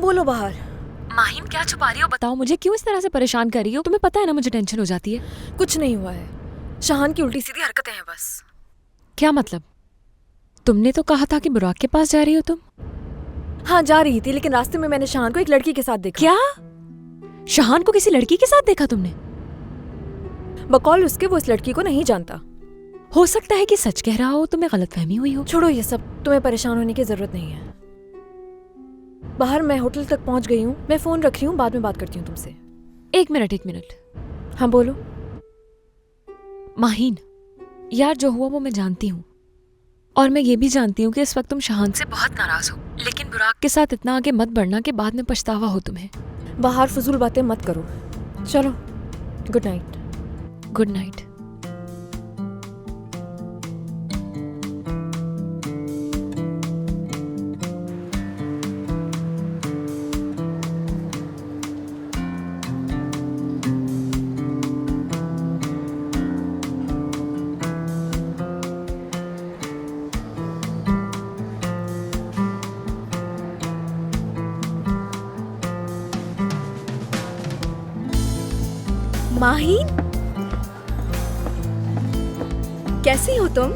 बोलो बाहर। माहिन क्या छुपा रही हो? बताओ मुझे, क्यों इस तरह से परेशान कर रही हो? तुम्हें पता है ना मुझे टेंशन हो जाती है। कुछ नहीं हुआ है, शाहान की उल्टी सीधी हरकतें हैं बस। क्या मतलब? तुमने तो कहा था कि बुराक के पास जा रही हो तुम। हाँ जा रही थी, लेकिन रास्ते में मैंने शाहान को एक लड़की के साथ देखा। क्या? शाहान को किसी लड़की के साथ देखा तुमने? बकौल उसके वो इस लड़की को नहीं जानता। हो सकता है कि सच कह रहा हो, तुम्हें गलतफहमी हुई हो। छोड़ो ये सब, तुम्हें परेशान होने की जरूरत नहीं है। बाहर मैं होटल तक पहुंच गई हूँ, मैं फोन रख रही हूँ, बाद में बात करती हूँ तुमसे। एक मिनट। हाँ बोलो। माहिन, यार जो हुआ वो मैं जानती हूँ, और मैं ये भी जानती हूँ कि इस वक्त तुम शाहान से बहुत नाराज हो, लेकिन बुराक के साथ इतना आगे मत बढ़ना कि बाद में पछतावा हो तुम्हें। बाहर फजूल बातें मत करो। चलो, good night. Good night. Mahin, कैसी हो तुम?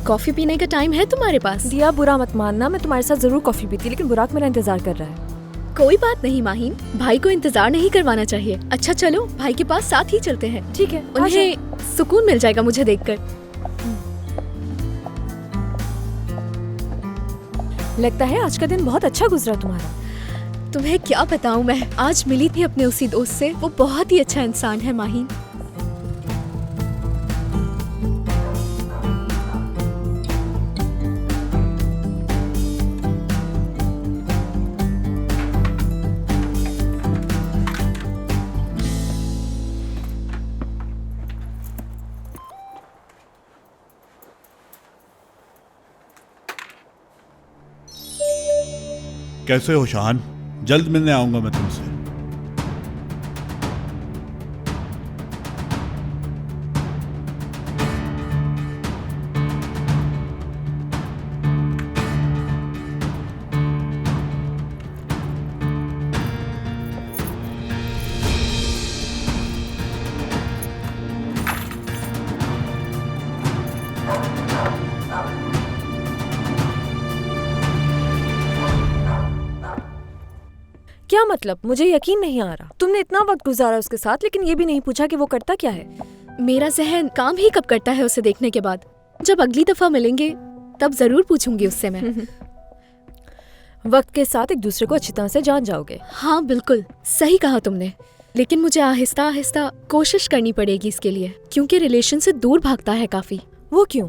कॉफी पीने का टाइम है तुम्हारे पास? दिया बुरा मत मानना, मैं तुम्हारे साथ जरूर कॉफी पीती, लेकिन बुराक मेरा इंतजार कर रहा है। कोई बात नहीं माहिन, भाई को इंतजार नहीं करवाना चाहिए। अच्छा चलो, भाई के पास साथ ही चलते हैं। ठीक है, उन्हें सुकून मिल जाएगा मुझे देखकर। लगता है आज का दिन बहुत अच्छा गुजरा तुम्हारा। तुम्हें क्या बताऊं, मैं आज मिली थी अपने उसी दोस्त से, वो बहुत ही अच्छा इंसान है माहिन। कैसे हो शाहान? जल्द मिलने आऊंगा मैं तुमसे। क्या मतलब? मुझे यकीन नहीं आ रहा, तुमने इतना वक्त गुजारा उसके साथ, लेकिन ये भी नहीं पूछा कि वो करता क्या है। मेरा जहन काम ही कब करता है उसे देखने के बाद। जब अगली दफा मिलेंगे तब जरूर पूछूंगी उससे मैं। वक्त के साथ एक दूसरे को अच्छी तरह से जान जाओगे। हाँ बिल्कुल सही कहा तुमने, लेकिन मुझे आहिस्ता आहिस्ता कोशिश करनी पड़ेगी इसके लिए, क्योंकि रिलेशन से दूर भागता है काफी। वो क्यों?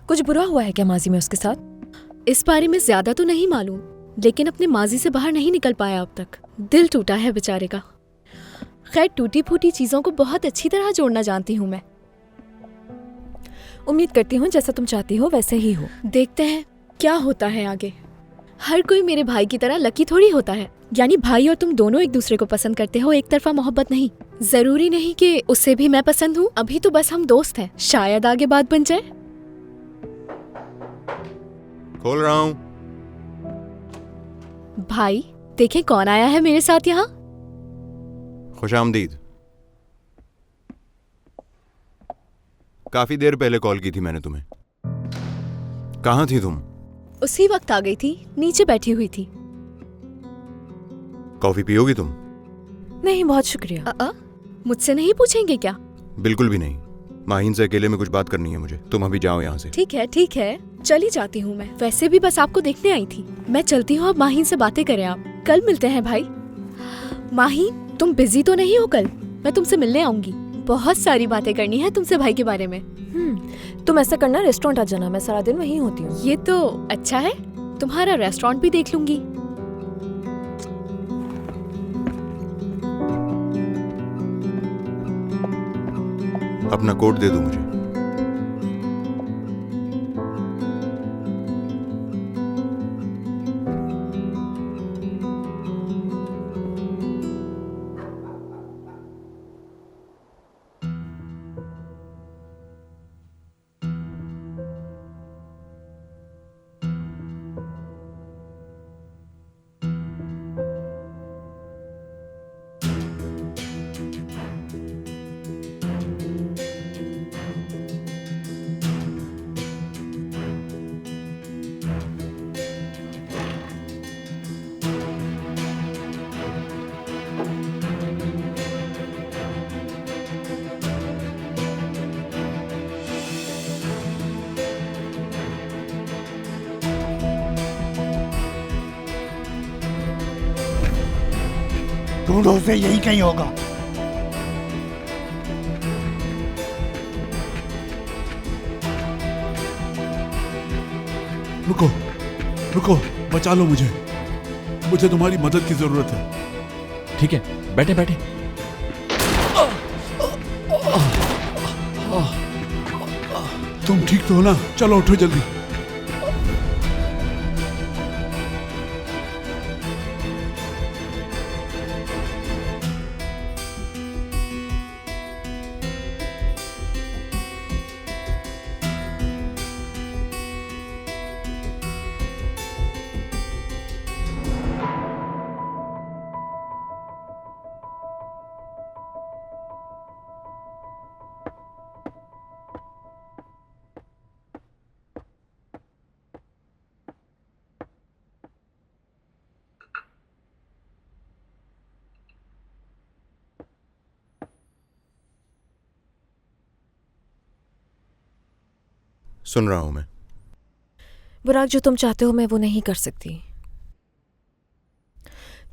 कुछ बुरा हुआ है क्या माजी में उसके साथ? इस बारे में ज्यादा तो नहीं मालूम, लेकिन अपने माजी से बाहर नहीं निकल पाया अब तक। दिल टूटा है बेचारे का। खैर, टूटी फूटी चीजों को बहुत अच्छी तरह जोड़ना जानती हूँ मैं। उम्मीद करती हूँ जैसा तुम चाहती हो वैसे ही हो। देखते हैं क्या होता है आगे। हर कोई मेरे भाई की तरह लकी थोड़ी होता है। यानी भाई और तुम दोनों एक दूसरे को पसंद करते हो, एक तरफा मोहब्बत नहीं। जरूरी नहीं कि उसे भी मैं पसंद हूँ। अभी तो बस हम दोस्त हैं, शायद आगे बात बन जाए। खोल रहा हूँ। भाई देखें कौन आया है मेरे साथ यहाँ। खुशामदीद। काफी देर पहले कॉल की थी मैंने तुम्हें। कहाँ थी तुम? उसी वक्त आ गई थी, नीचे बैठी हुई थी। कॉफी पियोगी तुम? नहीं बहुत शुक्रिया। मुझसे नहीं पूछेंगे क्या? बिल्कुल भी नहीं। माहिन से अकेले में कुछ बात करनी है मुझे। तुम अभी जाओ यहाँ से। ठीक है, चली जाती हूँ मैं। वैसे भी बस आपको देखने आई थी। मैं चलती हूँ, अब माहिन से बातें करें आप। कल मिलते हैं भाई। माहिन तुम बिजी तो नहीं हो? कल मैं तुमसे मिलने आऊंगी, बहुत सारी बातें करनी है तुमसे भाई के बारे में। तुम ऐसा करना, रेस्टोरेंट आ जाना, मैं सारा दिन वहीं होती हूँ। ये तो अच्छा है, तुम्हारा रेस्टोरेंट भी देख लूंगी। अपना कोट दे दो मुझे। ढूंढो उसे, यही कहीं होगा। रुको रुको, बचा लो मुझे, मुझे तुम्हारी मदद की जरूरत है। ठीक है, बैठे बैठे। तुम ठीक तो हो ना? चलो उठो जल्दी। सुन रहा हूं मैं। बुराक, जो तुम चाहते हो मैं वो नहीं कर सकती।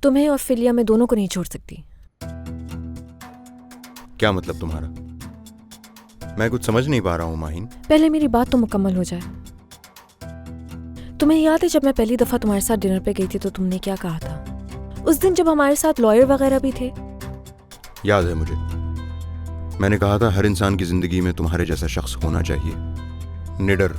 तुम्हें और फिलिया मैं दोनों को नहीं छोड़ सकती। क्या मतलब तुम्हारा? मैं कुछ समझ नहीं पा रहा हूं माहिन। पहले मेरी बात तो मुकम्मल हो जाए। तुम्हें याद है जब मैं पहली दफा तुम्हारे साथ डिनर पे गई थी तो तुमने क्या कहा था? उस दिन जब हमारे साथ लॉयर वगैरह भी थे। याद है मुझे। मैंने कहा था हर इंसान की जिंदगी में तुम्हारे जैसा शख्स होना चाहिए, निडर,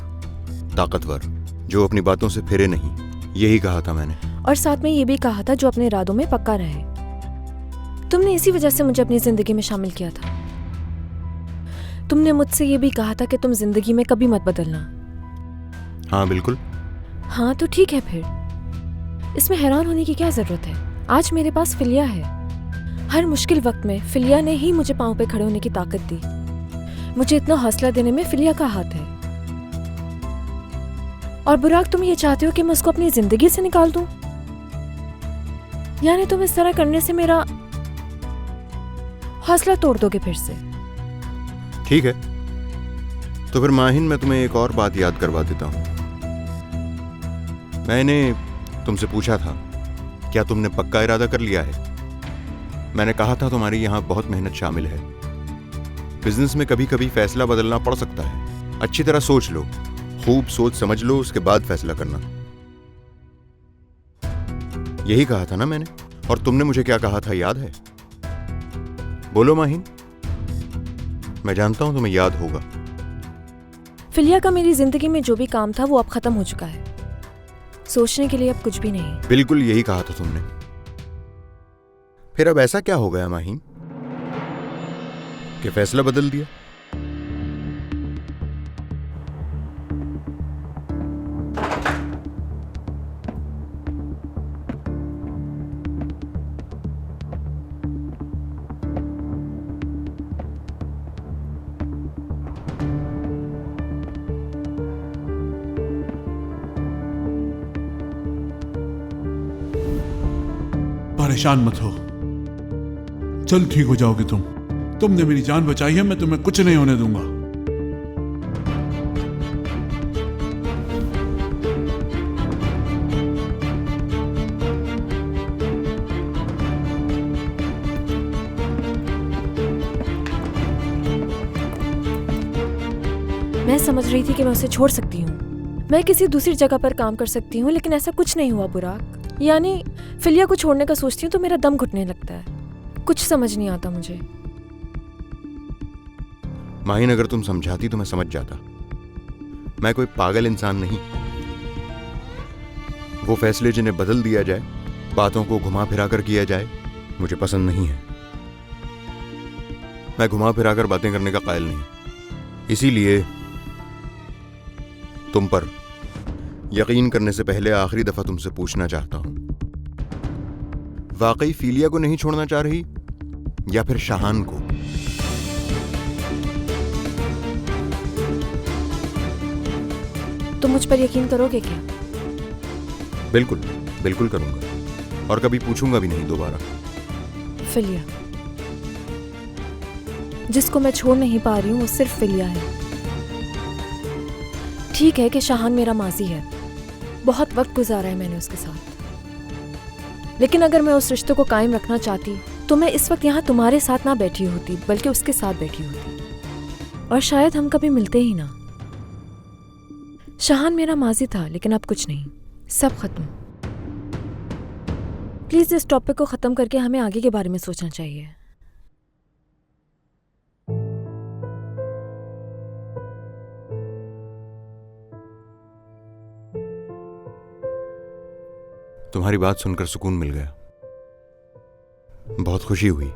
ताकतवर, जो अपनी बातों से फिरे नहीं। यही कहा था मैंने। और साथ में ये भी कहा था जो अपने इरादों में पक्का रहे। तुमने इसी वजह से मुझे अपनी जिंदगी में शामिल किया था। तुमने मुझसे ये भी कहा था कि तुम जिंदगी में कभी मत बदलना। हाँ बिल्कुल। हाँ तो ठीक है, फिर इसमें हैरान होने की क्या जरूरत है? आज मेरे पास फिलिया है। हर मुश्किल वक्त में फिलिया ने ही मुझे पांव पे खड़े होने की ताकत दी। मुझे इतना हौसला देने में फिलिया का हाथ है। और बुराक, तुम ये चाहते हो कि मैं उसको अपनी जिंदगी से निकाल दूं? यानी तुम इस तरह करने से मेरा हौसला तोड़ दोगे फिर से? ठीक है, तो फिर माहिन मैं तुम्हें एक और बात याद करवा देता हूं। मैंने तुमसे पूछा था क्या तुमने पक्का इरादा कर लिया है? मैंने कहा था तुम्हारी यहां बहुत मेहनत शामिल है। बिजनेस में कभी कभी फैसला बदलना पड़ सकता है। अच्छी तरह सोच लो, खूब सोच समझ लो, उसके बाद फैसला करना। यही कहा था ना मैंने? और तुमने मुझे क्या कहा था याद है? बोलो माहिन, मैं जानता हूं तुम्हें याद होगा। फिलिया का मेरी जिंदगी में जो भी काम था वो अब खत्म हो चुका है। सोचने के लिए अब कुछ भी नहीं। बिल्कुल यही कहा था तुमने। फिर अब ऐसा क्या हो गया माहिन कि फैसला बदल दिया? परेशान मत हो, जल्द ठीक हो जाओगे तुम। तुमने मेरी जान बचाई है, मैं तुम्हें कुछ नहीं होने दूंगा। मैं समझ रही थी कि मैं उसे छोड़ सकती हूँ, मैं किसी दूसरी जगह पर काम कर सकती हूँ, लेकिन ऐसा कुछ नहीं हुआ बुराक। यानी फिलिया को छोड़ने का सोचती हूँ तो मेरा दम घुटने लगता है। कुछ समझ नहीं आता मुझे। माहिन अगर तुम समझाती तो मैं समझ जाता। मैं कोई पागल इंसान नहीं। वो फैसले जिन्हें बदल दिया जाए, बातों को घुमा फिरा कर किया जाए, मुझे पसंद नहीं है। मैं घुमा फिरा कर बातें करने का कायल नहीं। इसीलिए तुम पर यकीन करने से पहले आखिरी दफा तुमसे पूछना चाहता हूं, वाकई फिलिया को नहीं छोड़ना चाह रही या फिर शाहान को? तुम मुझ पर यकीन करोगे क्या? बिल्कुल बिल्कुल करूंगा, और कभी पूछूंगा भी नहीं दोबारा। फिलिया, जिसको मैं छोड़ नहीं पा रही हूँ वो सिर्फ फिलिया है। ठीक है कि शाहान मेरा माजी है, बहुत वक्त गुजारा है मैंने उसके साथ, लेकिन अगर मैं उस रिश्ते को कायम रखना चाहती तो मैं इस वक्त यहाँ तुम्हारे साथ ना बैठी होती बल्कि उसके साथ बैठी होती, और शायद हम कभी मिलते ही ना। शाहान मेरा माजी था, लेकिन अब कुछ नहीं, सब खत्म। प्लीज इस टॉपिक को खत्म करके हमें आगे के बारे में सोचना चाहिए। तुम्हारी बात सुनकर सुकून मिल गया, बहुत खुशी हुई।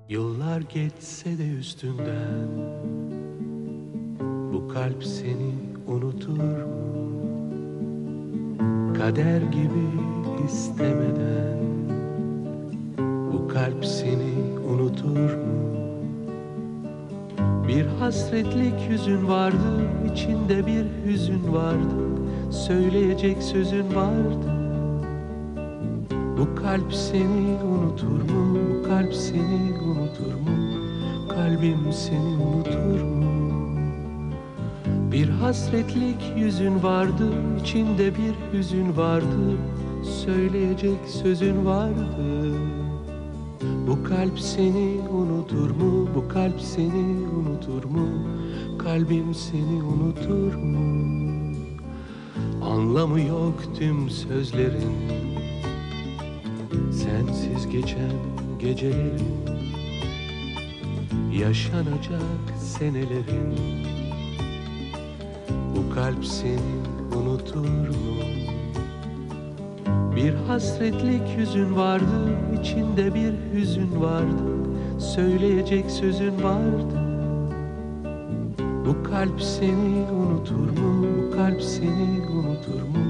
Yıllar geçse de üstünden bu kalp seni unutur mu? Kader gibi istemeden bu kalp seni unutur mu? Bir hasretlik yüzün vardı, içinde bir hüzün vardı, söyleyecek sözün vardı. Bu kalp seni unutur mu? Bu kalp seni unutur mu? Kalbim seni unutur mu? Bir hasretlik yüzün vardı, içinde bir hüzün vardı, söyleyecek sözün vardı. Bu kalp seni unutur mu? Bu kalp seni unutur mu? Kalbim seni unutur mu? Anlamı yok tüm sözlerin, sensiz geçen gecelerin, yaşanacak senelerin. Bu kalp seni unutur mu? Bir hasretlik yüzün vardı, içinde bir hüzün vardı, söyleyecek sözün vardı. Bu kalp seni unutur mu? Bu kalp seni unutur mu?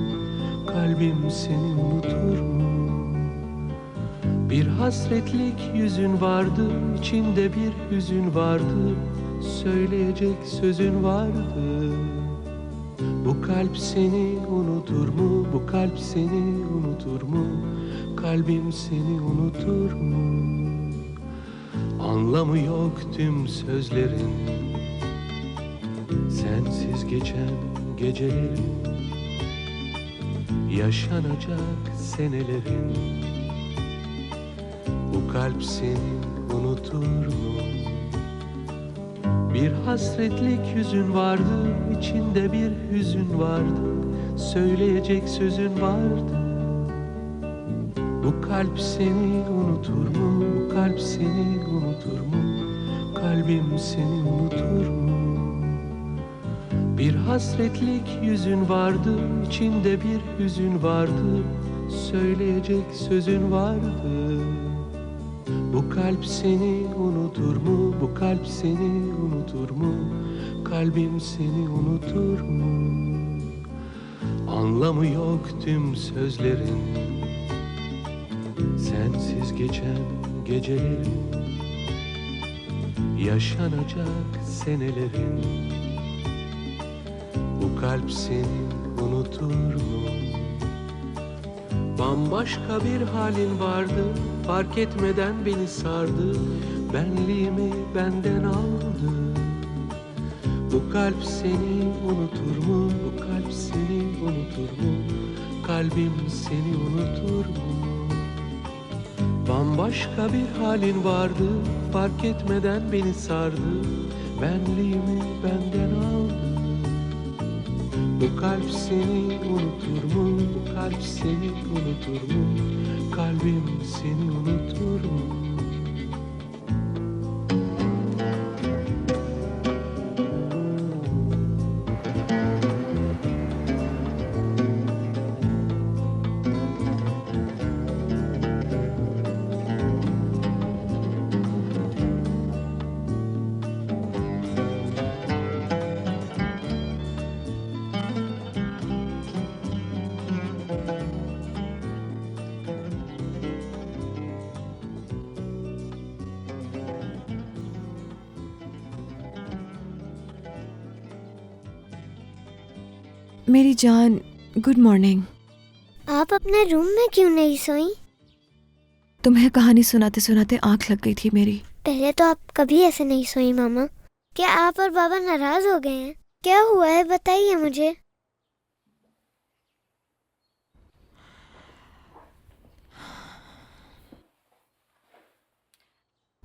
Kalbim seni unutur mu? Bir hasretlik yüzün vardı, içinde bir hüzün vardı, söyleyecek sözün vardı. Bu kalp seni unutur mu? Bu kalp seni unutur mu? Kalbim seni unutur mu? Anlamı yok tüm sözlerin, sensiz geçen gecelerin, yaşanacak senelerin. Bu kalp seni unutur mu? Bir hasretlik yüzün vardı, içinde bir hüzün vardı, söyleyecek sözün vardı. Bu kalp seni unutur mu? Bu kalp seni unutur mu? Kalbim seni unutur mu? Bir hasretlik yüzün vardı, içinde bir hüzün vardı, söyleyecek sözün vardı. Bu kalp seni unutur mu? Bu kalp seni unutur mu? Kalbim seni unutur mu? Anlamı yok tüm sözlerin, sensiz geçen gecelerin, yaşanacak senelerin. Bu kalp seni unutur mu? Bambaşka bir halin vardı, fark etmeden beni sardı, benliğimi benden aldı. Bu kalp seni unutur mu? Bu kalp seni unutur mu? Kalbim seni unutur mu? Bambaşka bir halin vardı, fark etmeden beni sardı, benliğimi benden aldı. Bu kalp seni unutur mu? Bu kalp seni unutur mu? Kalbim seni unutur mu? मेरी जान, good morning. आप अपने room में क्यों नहीं सोई? तुम्हें कहानी सुनाते सुनाते आंख लग गई थी मेरी। पहले तो आप कभी ऐसे नहीं सोई मामा। क्या आप और बाबा नाराज हो गए हैं? क्या हुआ है बताइए मुझे।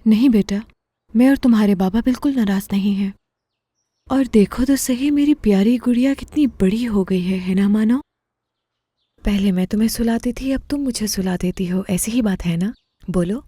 नहीं बेटा, मैं और तुम्हारे बाबा बिल्कुल नाराज नहीं हैं। और देखो तो सही, मेरी प्यारी गुड़िया कितनी बड़ी हो गई है ना मानो? पहले मैं तुम्हें सुलाती थी, अब तुम मुझे सुला देती हो, ऐसी ही बात है ना? बोलो।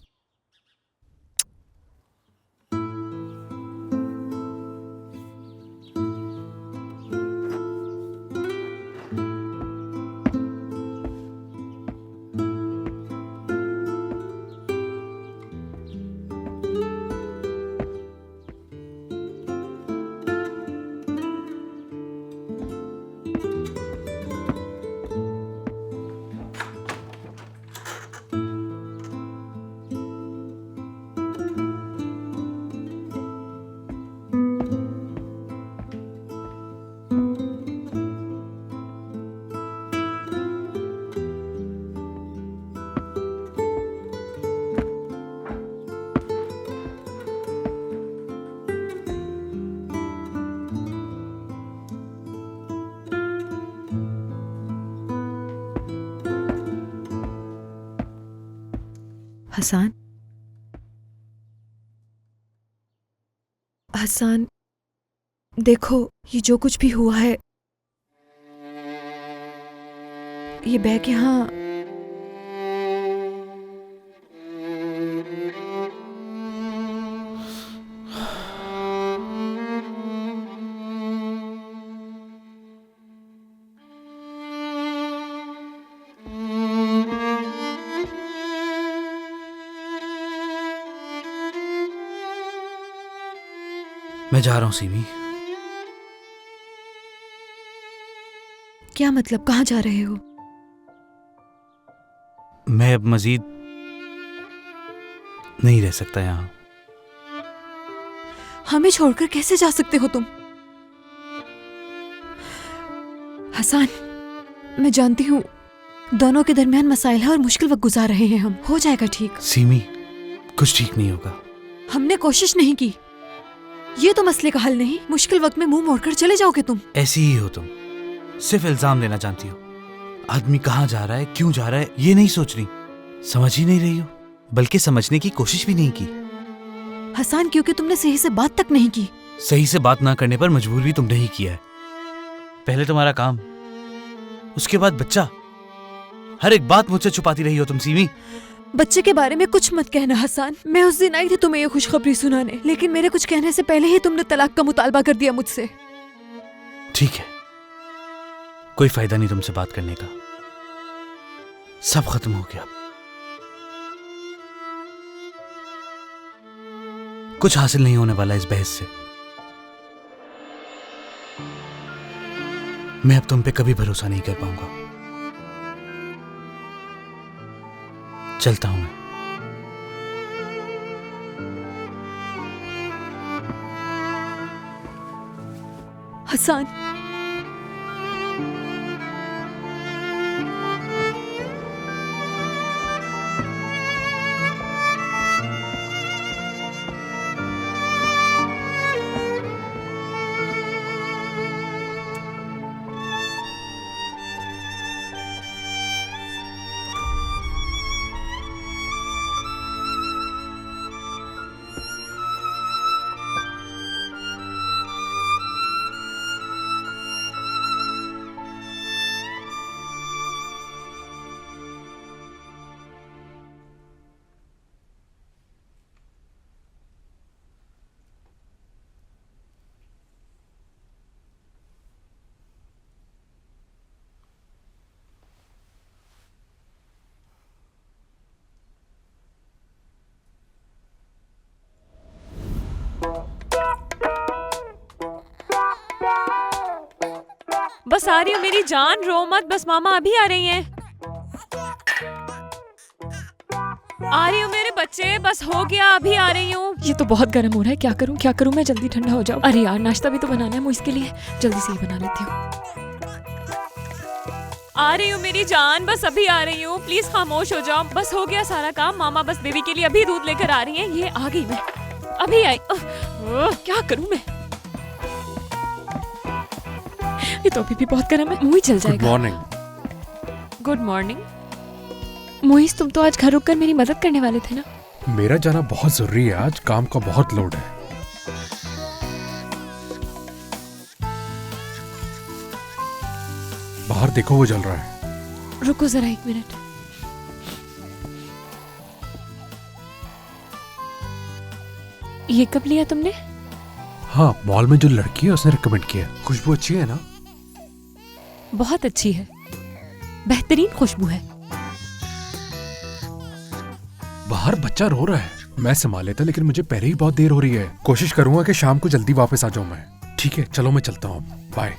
हसन, हसन, देखो ये जो कुछ भी हुआ है, ये बैग यहाँ मैं जा रहा हूँ सीमी। क्या मतलब? कहाँ जा रहे हो? मैं अब मजीद नहीं रह सकता यहाँ। हमें छोड़कर कैसे जा सकते हो तुम? हसन, मैं जानती हूँ दोनों के दरमियान मसाइल है और मुश्किल वक्त गुजार रहे हैं हम। हो जाएगा ठीक। सीमी, कुछ ठीक नहीं होगा। हमने कोशिश नहीं की। ये तो मसले का हल नहीं। मुश्किल वक्त में मुंह मोड़कर चले जाओगे तुम। ऐसी ही हो तुम, सिर्फ इल्जाम देना जानती हो। आदमी कहाँ जा रहा है, क्यों जा रहा है, ये नहीं सोच रही, समझ ही नहीं रही हो, बल्कि समझने की कोशिश भी नहीं की। हसन, क्योंकि तुमने सही से बात तक नहीं की। सही से बात ना करने पर मजबूर भी तुमने ही किया है। पहले तुम्हारा काम, उसके बाद बच्चा। हर एक बात मुझसे छुपाती रही हो तुम सीमी। बच्चे के बारे में कुछ मत कहना हसन। मैं उस दिन आई थी तुम्हें ये खुशखबरी सुनाने, लेकिन मेरे कुछ कहने से पहले ही तुमने तलाक का मुतालबा कर दिया मुझसे। ठीक है, कोई फायदा नहीं तुमसे बात करने का, सब खत्म हो गया। कुछ हासिल नहीं होने वाला इस बहस से। मैं अब तुम पे कभी भरोसा नहीं कर पाऊंगा। चलता हूं मैं। हसन, बस आ रही हूँ मेरी जान, रो मत, बस मामा अभी आ रही हैं। आ रही हूँ मेरे बच्चे, बस हो गया, अभी आ रही हूँ। ये तो बहुत गर्म हो रहा है, क्या करूँ क्या करूँ मैं, जल्दी ठंडा हो जाओ। अरे यार, नाश्ता भी तो बनाना है मुझे, इसके लिए जल्दी से ही बना लेती हूँ। आ रही हूँ मेरी जान, बस अभी आ रही हूँ, प्लीज खामोश हो जाओ। बस हो गया सारा काम, मामा बस बेबी के लिए अभी दूध लेकर आ रही हैं। ये आ गई मैं। अभी आई। क्या करूं मैं? ये तो अभी भी बहुत गर्म है, मुंह ही जल गुड जाएगा। मॉर्निंग। Good morning. मोहिस, तुम तो आज घर रुककर मेरी मदद करने वाले थे ना? मेरा जाना बहुत जरूरी है, आज काम का बहुत लोड है। बाहर देखो, वो जल रहा है। रुको जरा 1 मिनट। ये कब लिया तुमने? हाँ, मॉल में जो लड़की है उसने रिकमेंड किया। खुशबू अच्छी है ना? बहुत अच्छी है, बेहतरीन खुशबू है। बाहर बच्चा रो रहा है, मैं संभाल लेता, लेकिन मुझे पहले ही बहुत देर हो रही है। कोशिश करूंगा कि शाम को जल्दी वापस आ जाऊं मैं। ठीक है, चलो मैं चलता हूँ, बाय।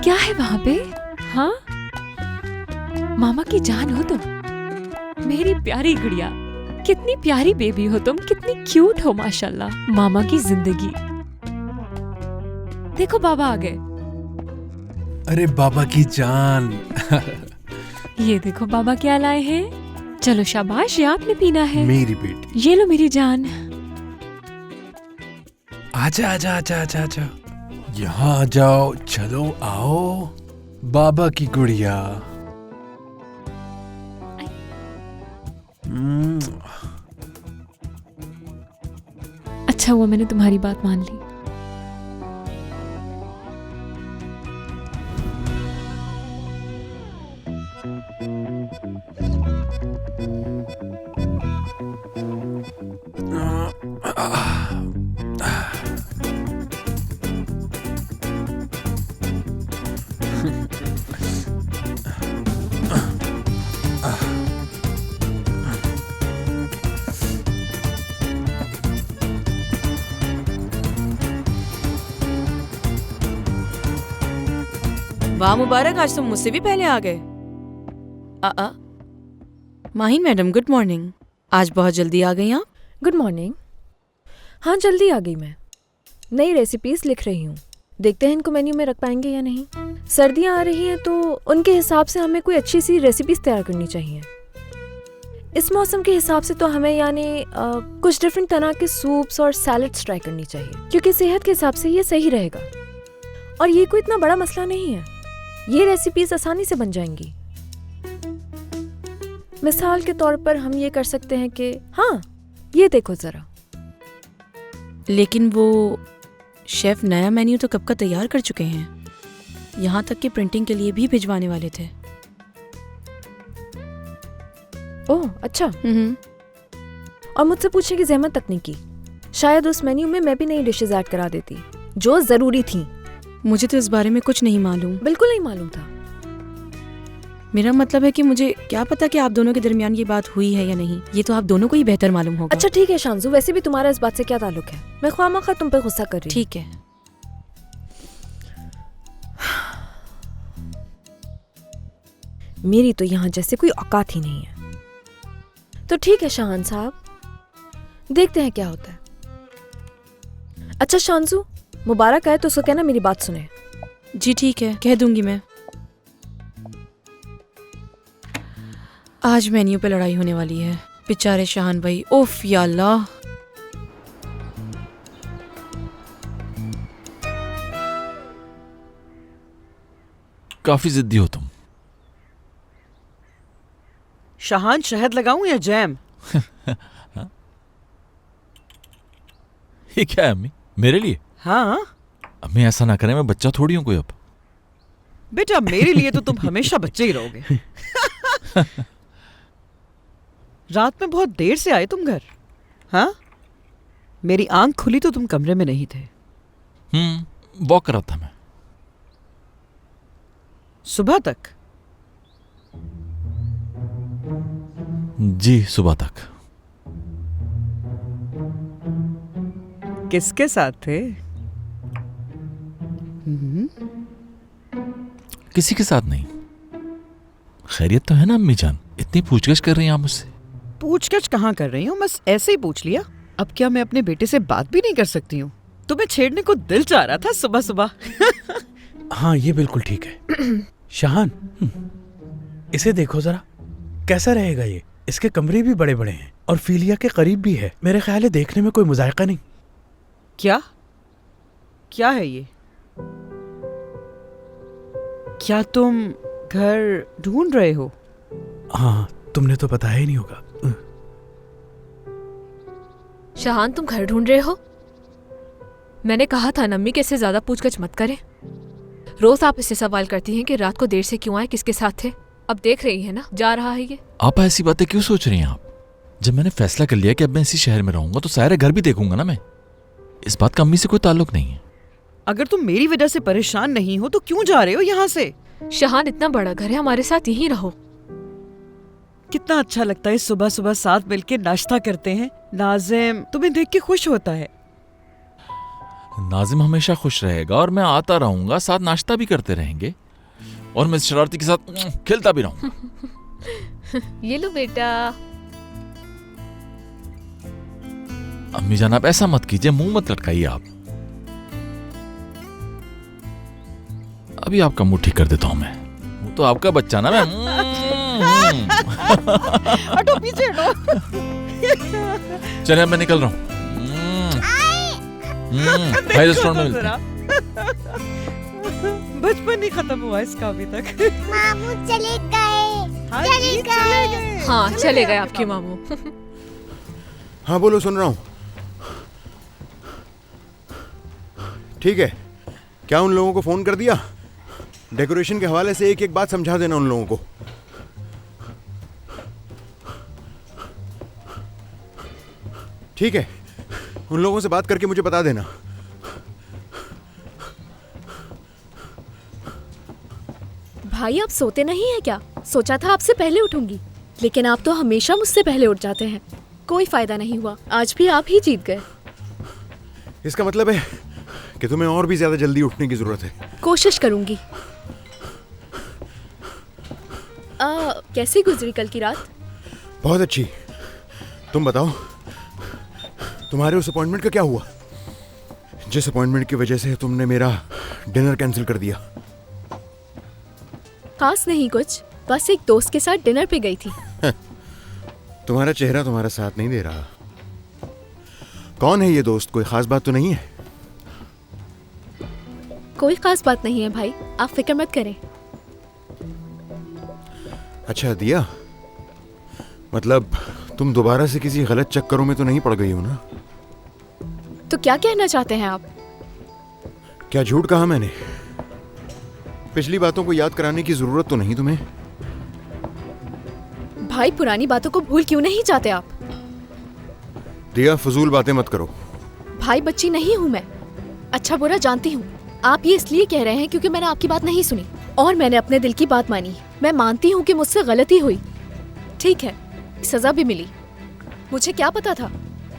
क्या है वहां पे? हाँ, मामा की जान हो तुम, मेरी प्यारी गुड़िया। कितनी प्यारी बेबी हो तुम, कितनी क्यूट हो माशाल्लाह। मामा की जिंदगी। देखो बाबा आ गए। अरे बाबा की जान। ये देखो बाबा क्या लाए हैं। चलो शाबाश, ये आपने पीना है। मेरी बेटी, ये लो मेरी जान। आजा आजा आजा आजा आजा, यहाँ आ जाओ, चलो आओ। बाबा की गुड़िया। अच्छा हुआ मैंने तुम्हारी बात मान ली। वाह मुबारक, आज तुम मुझसे भी पहले आ गए। Mahin madam, good morning. आज बहुत जल्दी आ गई आप। Good morning. हाँ, जल्दी आ गई मैं। नई रेसिपीज लिख रही हूँ, देखते हैं इनको मेन्यू में रख पाएंगे या नहीं। सर्दियाँ आ रही हैं तो उनके हिसाब से हमें कोई अच्छी सी रेसिपीज तैयार करनी चाहिए। इस मौसम के हिसाब से तो हमें यानी कुछ डिफरेंट तरह के सूप्स और सैलड्स ट्राई करनी चाहिए, क्योंकि सेहत के हिसाब से ये सही रहेगा। और ये कोई इतना बड़ा मसला नहीं है, ये रेसिपीज आसानी से बन जाएंगी। मिसाल के तौर पर हम ये कर सकते हैं कि हाँ, ये देखो जरा। लेकिन वो शेफ नया मेन्यू तो कब का तैयार कर चुके हैं, यहाँ तक कि प्रिंटिंग के लिए भी भिजवाने वाले थे। ओह अच्छा। और मुझसे पूछने की जहमत तक नहीं की। शायद उस मेन्यू में मैं भी नई डिशेस ऐड करा देती जो जरूरी थी। मुझे तो इस बारे में कुछ नहीं मालूम। बिल्कुल नहीं मालूम था। मेरा मतलब है कि मुझे क्या पता कि आप दोनों के दरमियान ये बात हुई है या नहीं। ये तो आप दोनों को ही बेहतर मालूम होगा। अच्छा ठीक है शांजू, वैसे भी तुम्हारा इस बात से क्या ताल्लुक है? मैं ख्वामखा तुम पे गुस्सा कर रही हूँ। ठीक है। मेरी तो यहाँ जैसे कोई औकात ही नहीं है। तो ठीक है शाहान साहब, देखते हैं क्या होता है। अच्छा शांजू, मुबारक आए तो उसको कहना मेरी बात सुने। जी ठीक है, कह दूंगी मैं। आज मेन्यू पे लड़ाई होने वाली है। बेचारे शाहान भाई, उफ या अल्लाह। काफी जिद्दी हो तुम। शाहान, शहद लगाऊं या जैम? ये क्या है अम्मी, मेरे लिए? हाँ अम्मी ऐसा ना करें, मैं बच्चा थोड़ी हूं कोई अब। बेटा, मेरे लिए तो तुम हमेशा बच्चे ही रहोगे। रात में बहुत देर से आए तुम घर? हाँ, मेरी आंख खुली तो तुम कमरे में नहीं थे। वॉक कर रहा था मैं। सुबह तक? जी सुबह तक। किसके साथ थे? किसी के साथ नहीं। खैरियत तो है ना अम्मी जान? इतनी पूछगछ कर रही हैं आप मुझसे। पूछगछ कहाँ कर रही हूँ, बस ऐसे ही पूछ लिया। अब क्या मैं अपने बेटे से बात भी नहीं कर सकती हूँ? तुम्हें छेड़ने को दिल चाह रहा था सुबह सुबह। हाँ ये बिल्कुल ठीक है। शाहान, इसे देखो जरा, कैसा रहेगा ये? इसके कमरे भी बड़े बड़े हैं और फीलिया के करीब भी है। मेरे ख्याल है देखने में कोई मुजायका नहीं। क्या क्या है ये? क्या तुम घर ढूंढ रहे हो? हाँ, तुमने तो बताया ही नहीं होगा। शाहान, तुम घर ढूंढ रहे हो? मैंने कहा था नम्मी के इससे ज्यादा पूछगछ मत करें। रोज आप इससे सवाल करती हैं कि रात को देर से क्यों आए, किसके साथ थे। अब देख रही है ना, जा रहा है ये। आप ऐसी बातें क्यों सोच रही हैं आप? जब मैंने फैसला कर लिया कि अब मैं इसी शहर में रहूंगा तो सारे घर भी देखूंगा ना मैं। इस बात का अम्मी से कोई ताल्लुक नहीं है। अगर तुम मेरी वजह से परेशान नहीं हो तो क्यों जा रहे हो यहाँ से? शाहान, इतना बड़ा घर है, हमारे साथ यहीं रहो। कितना अच्छा लगता है सुबह सुबह साथ मिलके नाश्ता करते हैं। नाजिम तुम्हें देख के खुश होता है। नाजिम हमेशा खुश रहेगा और मैं आता रहूंगा, साथ नाश्ता भी करते रहेंगे और मैं शरारती के साथ खेलता भी रहूंगा। ये लो बेटा। अम्मी जान आप ऐसा मत कीजिए, मुंह मत लटकाइए आप। अभी आपका मुंह ठीक कर देता हूं मैं। वो तो आपका बच्चा ना मैं। हटो पीछे हटो। चलिए अब मैं निकल रहा हूँ। भाई रेस्टोरेंट में मिलते हैं। बचपन नहीं खत्म हुआ इसका अभी तक। मामू चले गए। हाँ, चले गए। हाँ चले गए आपके मामू। हाँ बोलो, सुन रहा हूँ। ठीक है, क्या उन लोगों को फोन कर दिया? डेकोरेशन के हवाले से एक एक बात समझा देना उन लोगों को। ठीक है, उन लोगों से बात करके मुझे बता देना। भाई आप सोते नहीं हैं क्या? सोचा था आपसे पहले उठूंगी, लेकिन आप तो हमेशा मुझसे पहले उठ जाते हैं। कोई फायदा नहीं हुआ, आज भी आप ही जीत गए। इसका मतलब है कि तुम्हें और भी ज्यादा जल्दी उठने की जरूरत है। कोशिश करूंगी। कैसी गुजरी कल की रात? बहुत अच्छी। तुम बताओ, तुम्हारे उस अपॉइंटमेंट का क्या हुआ, जिस अपॉइंटमेंट की वजह से तुमने मेरा डिनर कैंसिल कर दिया? खास नहीं कुछ, बस एक दोस्त के साथ डिनर पे गई थी। तुम्हारा चेहरा तुम्हारा साथ नहीं दे रहा। कौन है ये दोस्त? कोई खास बात तो नहीं है? कोई खास बात नहीं है भाई, आप फिक्र मत करें। अच्छा दिया, मतलब तुम दोबारा से किसी गलत चक्करों में तो नहीं पड़ गई हो ना? तो क्या कहना चाहते हैं आप? क्या झूठ कहा मैंने? पिछली बातों को याद कराने की जरूरत तो नहीं तुम्हें? भाई पुरानी बातों को भूल क्यों नहीं चाहते आप? दिया, फजूल बातें मत करो। भाई बच्ची नहीं हूँ मैं, अच्छा बुरा जानती हूँ। आप ये इसलिए कह रहे हैं क्योंकि मैंने आपकी बात नहीं सुनी और मैंने अपने दिल की बात मानी। मैं मानती हूँ कि मुझसे गलती हुई, ठीक है, सजा भी मिली। मुझे क्या पता था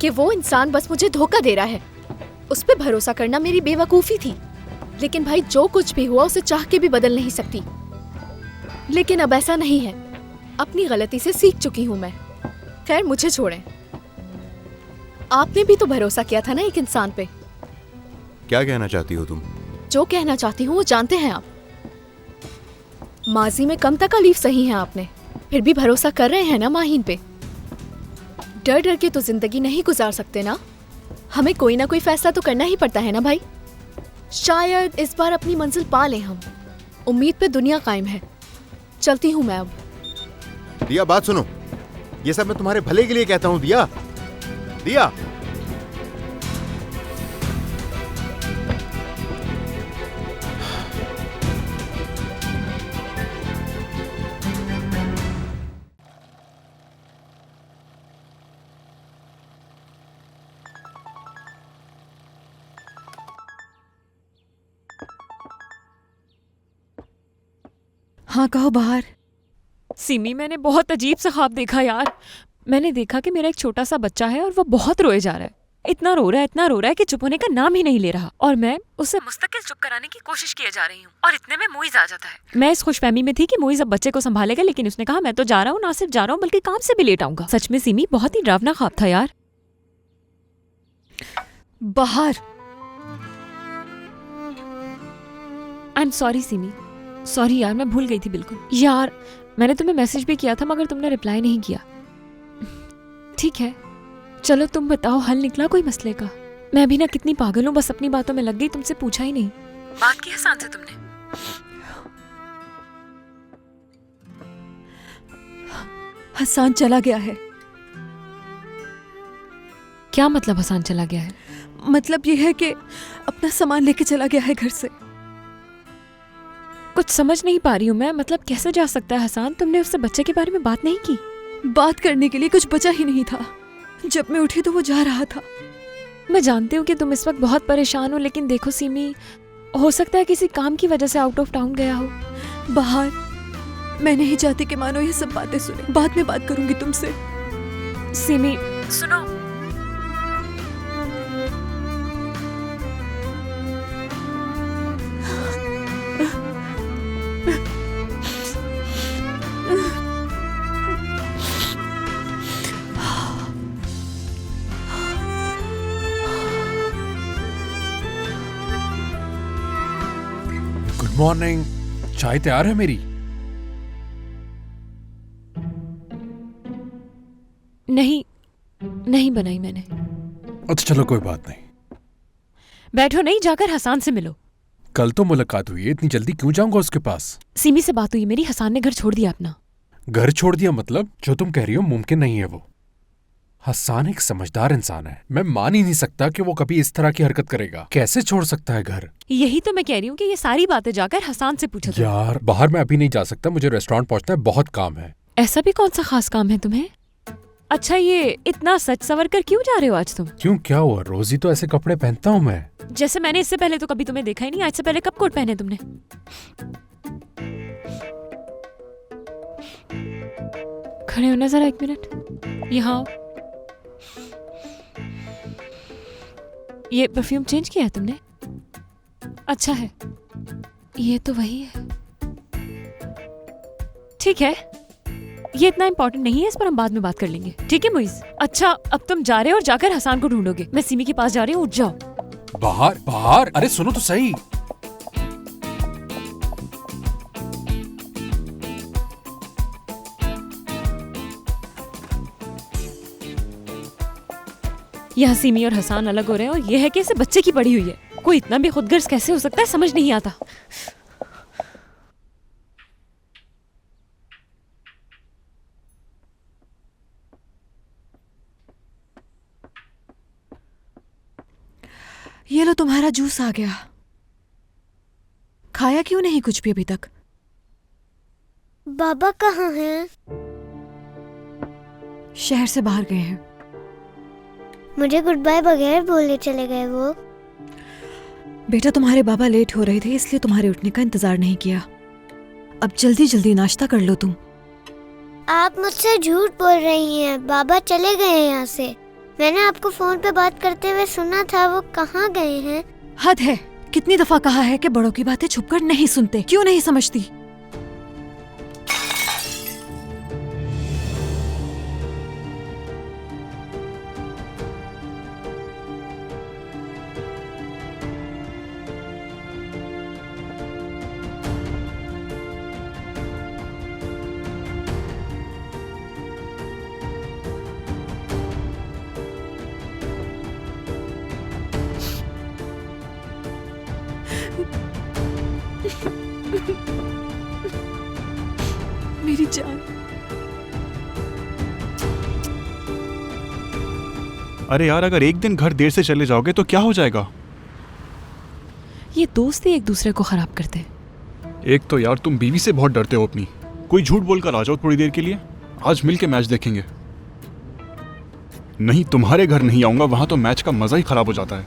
कि वो इंसान बस मुझे धोखा दे रहा है। उस पे भरोसा करना मेरी बेवकूफ़ी थी। लेकिन भाई जो कुछ भी हुआ उसे चाह के भी बदल नहीं सकती। लेकिन अब ऐसा नहीं है, अपनी गलती से सीख चुकी हूँ मैं। खैर मुझे छोड़ें। आपने भी तो भरोसा किया था ना एक इंसान पे। क्या कहना चाहती हो तुम? जो कहना चाहती हूँ वो जानते हैं आप। माजी में कम तकलीफ सही है आपने, फिर भी भरोसा कर रहे हैं ना माहीन पे। डर डर के तो जिंदगी नहीं गुजार सकते ना, हमें कोई ना कोई फैसला तो करना ही पड़ता है ना भाई। शायद इस बार अपनी मंजिल पा लें हम। उम्मीद पे दुनिया कायम है। चलती हूँ मैं अब। दिया बात सुनो, ये सब मैं तुम्हारे भले के लिए कहता हूँ। दिया, दिया। हाँ कहो बाहर। सिमी, मैंने बहुत अजीब सा ख्वाब देखा यार। मैंने देखा कि मेरा एक छोटा सा बच्चा है और वो बहुत रोए जा रहा है। इतना रो रहा है कि चुप होने का नाम ही नहीं ले रहा। और मैं उसे मुस्तकिल चुप कराने की कोशिश किए जा रही हूँ और इतने में मोइज आ जाता है। मैं इस खुशफहमी में थी कि मोइज अब बच्चे को संभालेगा, लेकिन उसने कहा मैं तो जा रहा हूँ, ना सिर्फ जा रहा हूँ बल्कि काम से भी लेट आऊंगा। सच में सिमी, बहुत ही डरावना ख्वाब था यार। बाहर। I am sorry Simi, sorry यार, मैं भूल गई थी बिल्कुल। यार मैंने तुम्हें मैसेज भी किया था मगर तुमने रिप्लाई नहीं किया। ठीक है, चलो तुम बताओ, हल निकला कोई मसले का? मैं भी ना कितनी पागल हूँ, बस अपनी बातों में लग गई, तुमसे पूछा ही नहीं। बात की हसान से तुमने? हसान चला गया है। क्या मतलब हसान चला गया है? मतलब ये है कि अपना सामान लेके चला गया है घर से। कुछ समझ नहीं पा रही हूँ मैं, मतलब कैसे जा सकता है हसान? तुमने उससे बच्चे के बारे में बात नहीं की? बात करने के लिए कुछ बचा ही नहीं था। जब मैं उठी तो वो जा रहा था। मैं जानती हूँ कि तुम इस वक्त बहुत परेशान हो, लेकिन देखो सिमी, हो सकता है किसी काम की वजह से आउट ऑफ टाउन गया हो। बाहर। मैं नहीं चाहती कि मानो ये सब बातें सुने। बाद में बात करूंगी तुमसे। सिमी सुनो, गुड मॉर्निंग। चाय तैयार है मेरी? नहीं बनाई मैंने। अच्छा चलो कोई बात नहीं। बैठो, नहीं जाकर हसान से मिलो। कल तो मुलाकात हुई है, इतनी जल्दी क्यों जाऊंगा उसके पास? सिमी से बात हुई मेरी, हसान ने घर छोड़ दिया अपना। घर छोड़ दिया मतलब? जो तुम कह रही हो मुमकिन नहीं है। वो हसान एक समझदार इंसान है, मैं मान ही नहीं सकता कि वो कभी इस तरह की हरकत करेगा। कैसे छोड़ सकता है घर? यही तो मैं कह रही हूँ कि ये सारी बातें जाकर हसान से पूछो। यार बाहर मैं अभी नहीं जा सकता, मुझे रेस्टोरेंट पहुंचना है, बहुत काम है। ऐसा भी कौन सा खास काम है तुम्हें? अच्छा, ये इतना सच सवर कर क्यों जा रहे हो आज तुम? क्यों, क्या हुआ? रोज ही तो ऐसे कपड़े पहनता हूँ मैं। जैसे मैंने इससे पहले तो कभी तुम्हें देखा ही नहीं। आज से पहले कब कोट पहने तुमने? खड़े हो ना जरा, एक मिनट यहाँ आओ। ये परफ्यूम चेंज किया है तुमने? अच्छा है, ये तो वही है। ठीक है, ये इतना इंपॉर्टेंट नहीं है, इस पर हम बाद में बात कर लेंगे। ठीक है मुइज? अच्छा अब तुम जा रहे हो और जाकर हसान को ढूंढोगे। मैं सिमी के पास जा रही हूँ, उठ जाओ। बाहर बाहर, अरे सुनो तो सही। यहाँ सिमी और हसान अलग हो रहे हैं और यह है कि इसे बच्चे की पड़ी हुई है। कोई इतना भी खुदगर्ज कैसे हो सकता है, समझ नहीं आता। ये लो तुम्हारा जूस आ गया। खाया क्यों नहीं कुछ भी अभी तक? बाबा कहाँ हैं? शहर से बाहर गए हैं। मुझे गुड बाय बगैर बोले चले गए वो। बेटा तुम्हारे बाबा लेट हो रहे थे, इसलिए तुम्हारे उठने का इंतजार नहीं किया। अब जल्दी जल्दी नाश्ता कर लो तुम। आप मुझसे झूठ बोल रही हैं। बाबा चले गए हैं यहाँ से। मैंने आपको फोन पे बात करते हुए सुना था। वो कहाँ गए हैं? हद है, कितनी दफा कहा है कि बड़ों की बातें छुपकर नहीं सुनते। क्यों नहीं समझती? मेरी जान। अरे यार, अगर एक दिन घर देर से चले जाओगे तो क्या हो जाएगा? ये दोस्त ही एक दूसरे को खराब करते हैं। एक तो यार तुम बीवी से बहुत डरते हो अपनी। कोई झूठ बोलकर आ जाओ थोड़ी देर के लिए, आज मिलके मैच देखेंगे। नहीं, तुम्हारे घर नहीं आऊंगा, वहां तो मैच का मजा ही खराब हो जाता है।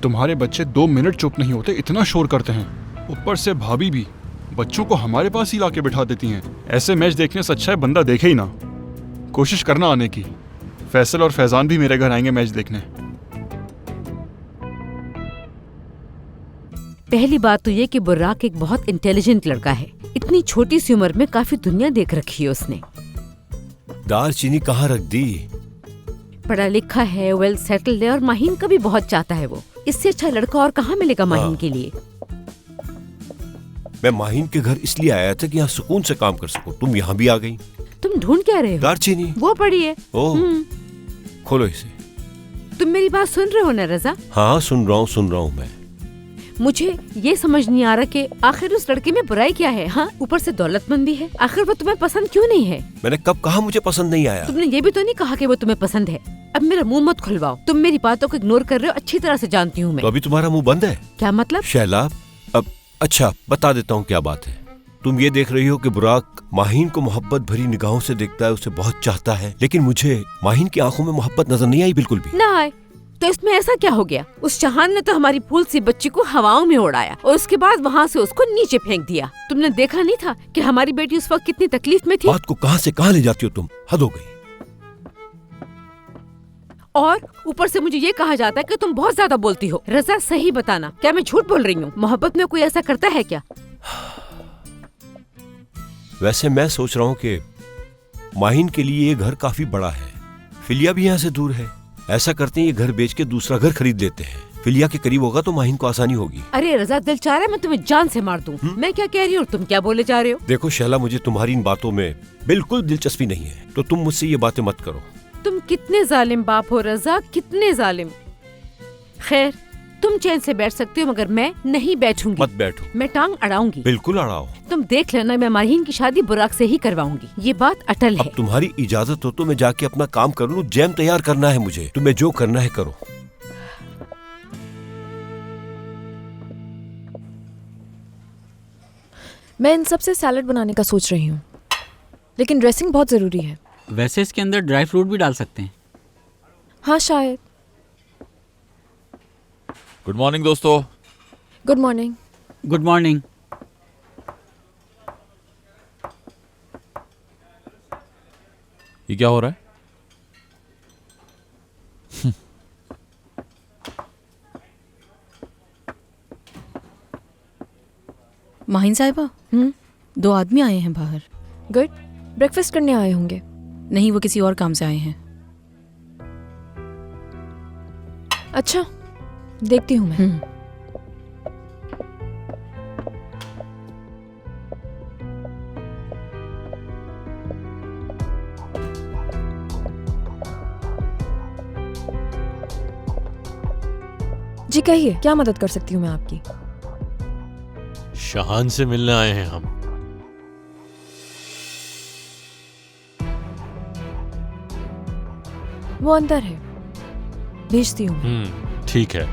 तुम्हारे बच्चे 2 मिनट चुप नहीं होते, इतना शोर करते हैं। ऊपर से भाभी भी। बच्चों को हमारे पास ही लाके बिठा देती हैं। ऐसे मैच देखने से अच्छा है बंदा देखे ही ना। कोशिश करना आने की। फैसल और फैजान भी मेरे घर आएंगे मैच देखने। पहली बात तो ये कि बुर्राक एक बहुत इंटेलिजेंट लड़का है। इतनी छोटी सी उम्र में काफी दुनिया देख रखी है उसने। दालचीनी कहाँ रख दी? पढ़ा लिखा है, वेल सेटल्ड है और माहीन का भी बहुत चाहता है वो। इससे अच्छा लड़का और कहाँ मिलेगा माहीन के लिए। मैं माहीन के घर इसलिए आया था कि यहाँ सुकून से काम कर सकूं। तुम यहाँ भी आ गई। तुम ढूंढ क्या रहे हो? दालचीनी। वो पड़ी है। ओह, खोलो इसे। तुम मेरी बात सुन रहे हो ना रजा? हाँ सुन रहा हूँ मैं। मुझे ये समझ नहीं आ रहा कि आखिर उस लड़के में बुराई क्या है। हाँ, ऊपर से दौलतमंद भी है। आखिर वो तुम्हें पसंद क्यों नहीं है? मैंने कब कहा मुझे पसंद नहीं आया? तुमने ये भी तो नहीं कहा कि वो तुम्हें पसंद है। अब मेरा मुंह मत खुलवाओ। तुम मेरी बातों को इग्नोर कर रहे हो, अच्छी तरह से जानती हूँ मैं। तो अभी तुम्हारा मुंह बंद है? क्या मतलब? शैला, अब अच्छा बता देता हूँ क्या बात है। तुम ये देख रही हो कि बुराक माहीन को मोहब्बत भरी निगाहों से देखता है, उसे बहुत चाहता है, लेकिन मुझे माहीन की आंखों में मोहब्बत नजर नहीं आई बिल्कुल भी। ना आए तो इसमें ऐसा क्या हो गया? उस शहान ने तो हमारी फूल सी बच्ची को हवाओं में उड़ाया और उसके बाद वहाँ से उसको नीचे फेंक दिया। तुमने देखा नहीं था कि हमारी बेटी उस वक्त कितनी तकलीफ में थी? बात को कहाँ से कहाँ ले जाती हो तुम, हद हो गई। और ऊपर से मुझे ये कहा जाता है कि तुम बहुत ज्यादा बोलती हो। रजा सही बताना, क्या मैं झूठ बोल रही हूँ? मोहब्बत में कोई ऐसा करता है क्या? वैसे मैं सोच रहा हूँ कि माहीन के लिए ये घर काफी बड़ा है, फिलिया भी यहाँ से दूर है। ऐसा करते हैं ये घर बेच के दूसरा घर खरीद लेते हैं। फिलिया के करीब होगा तो माहीन को आसानी होगी। अरे रजा, दिल चाह रहा है मैं तुम्हें जान से मार दूं। मैं क्या कह रही हूँ और तुम क्या बोले जा रहे हो? देखो शैला, मुझे तुम्हारी इन बातों में बिल्कुल दिलचस्पी नहीं है, तो तुम मुझसे ये बातें मत करो। तुम कितने जालिम बाप हो रजा, कितने जालिम। खैर, तुम चैन से बैठ सकते हो मगर मैं नहीं बैठूंगी। मत बैठो। मैं टांग अड़ाऊंगी। बिल्कुल अड़ाओ। तुम देख लेना, मैं माहीन की शादी बुराक से ही करवाऊंगी। ये बात अटल है। अब तुम्हारी इजाजत हो तो मैं जाके अपना काम कर लूं। जैम तैयार करना है मुझे, तुम्हें जो करना है करो। मैं इन सब से सैलड बनाने का सोच रही हूँ, लेकिन ड्रेसिंग बहुत जरूरी है। वैसे इसके अंदर ड्राई फ्रूट भी डाल सकते हैं। हाँ शायद। गुड मॉर्निंग दोस्तों। Good morning. Good morning. ये क्या हो रहा है? माहीन साहिबा, 2 आदमी आए हैं बाहर। गुड। ब्रेकफास्ट करने आए होंगे। नहीं, वो किसी और काम से आए हैं। अच्छा, देखती हूँ मैं। जी कहिए, क्या मदद कर सकती हूँ मैं आपकी? शहान से मिलने आए हैं हम। वो अंदर है, भेजती हूँ। ठीक है।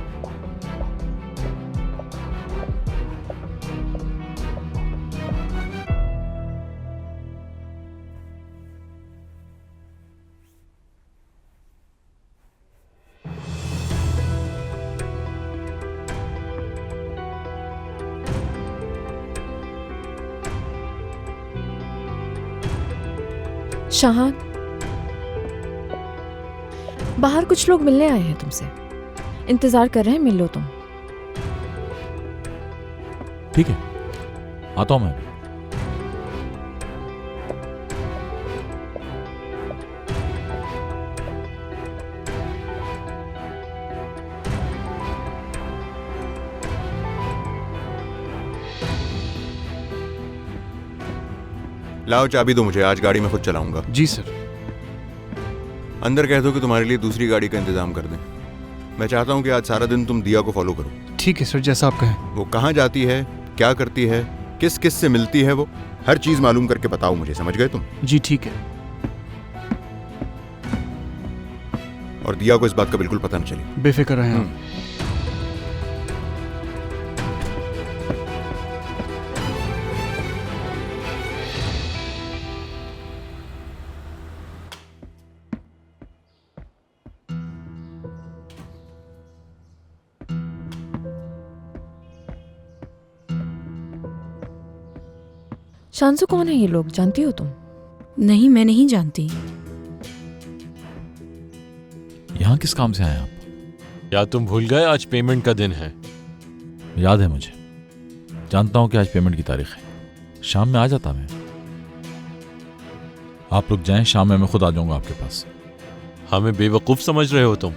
शाहान, बाहर कुछ लोग मिलने आए हैं तुमसे। इंतजार कर रहे हैं, मिल लो तुम। ठीक है, आता हूं मैं। लाओ चाबी दो मुझे, आज गाड़ी में खुद चलाऊंगा। जी सर। अंदर कह दो कि तुम्हारे लिए दूसरी गाड़ी का इंतजाम कर दें। मैं चाहता हूं कि आज सारा दिन तुम दिया को फॉलो करो। ठीक है सर, जैसा आप कहें। वो कहाँ जाती है, क्या करती है, किस किस से मिलती है, वो हर चीज मालूम करके बताओ मुझे, समझ गए तुम? जी ठीक है। और दिया को इस बात का बिल्कुल पता न चले। बेफिक्र रहें आप। शांसु कौन है ये लोग, जानती हो तुम? नहीं, मैं नहीं जानती। यहाँ किस काम से आए आप? या तुम भूल गए आज पेमेंट का दिन है? याद है मुझे, जानता हूँ कि आज पेमेंट की तारीख है। शाम में आ जाता मैं। आप रुक जाएं, शाम में मैं खुद आ जाऊंगा आपके पास। हमें बेवकूफ समझ रहे हो तुम?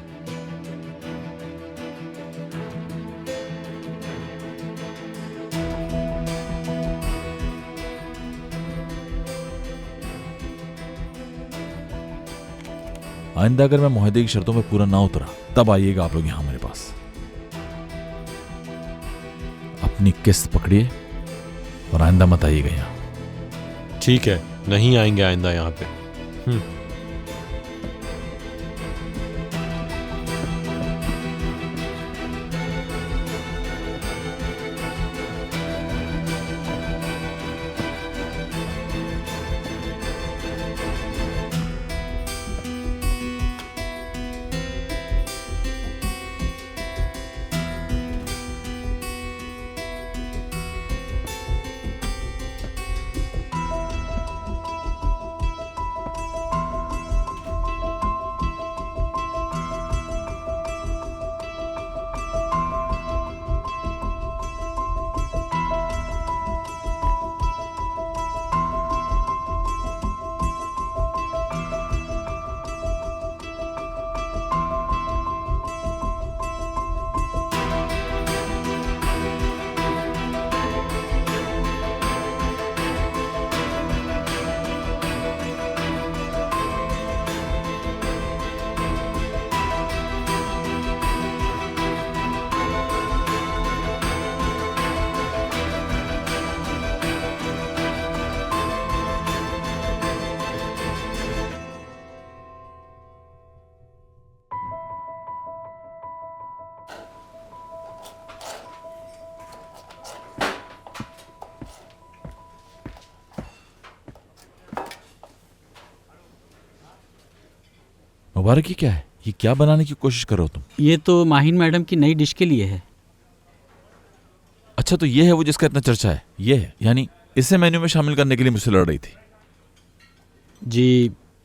आइंदा अगर मैं मुआहदे की शर्तों पर पूरा ना उतरा तब आइएगा आप लोग यहाँ मेरे पास। अपनी किस्त पकड़िए और आइंदा मत आइएगा यहाँ। ठीक है, नहीं आएंगे आइंदा यहाँ पे। मुबारक, ये क्या है? ये क्या बनाने की कोशिश करो तुम? ये तो माहिन मैडम की नई डिश के लिए है। अच्छा, तो ये है वो जिसका इतना चर्चा है? ये है, यानी इसे मेन्यू में शामिल करने के लिए मुझसे लड़ रही थी?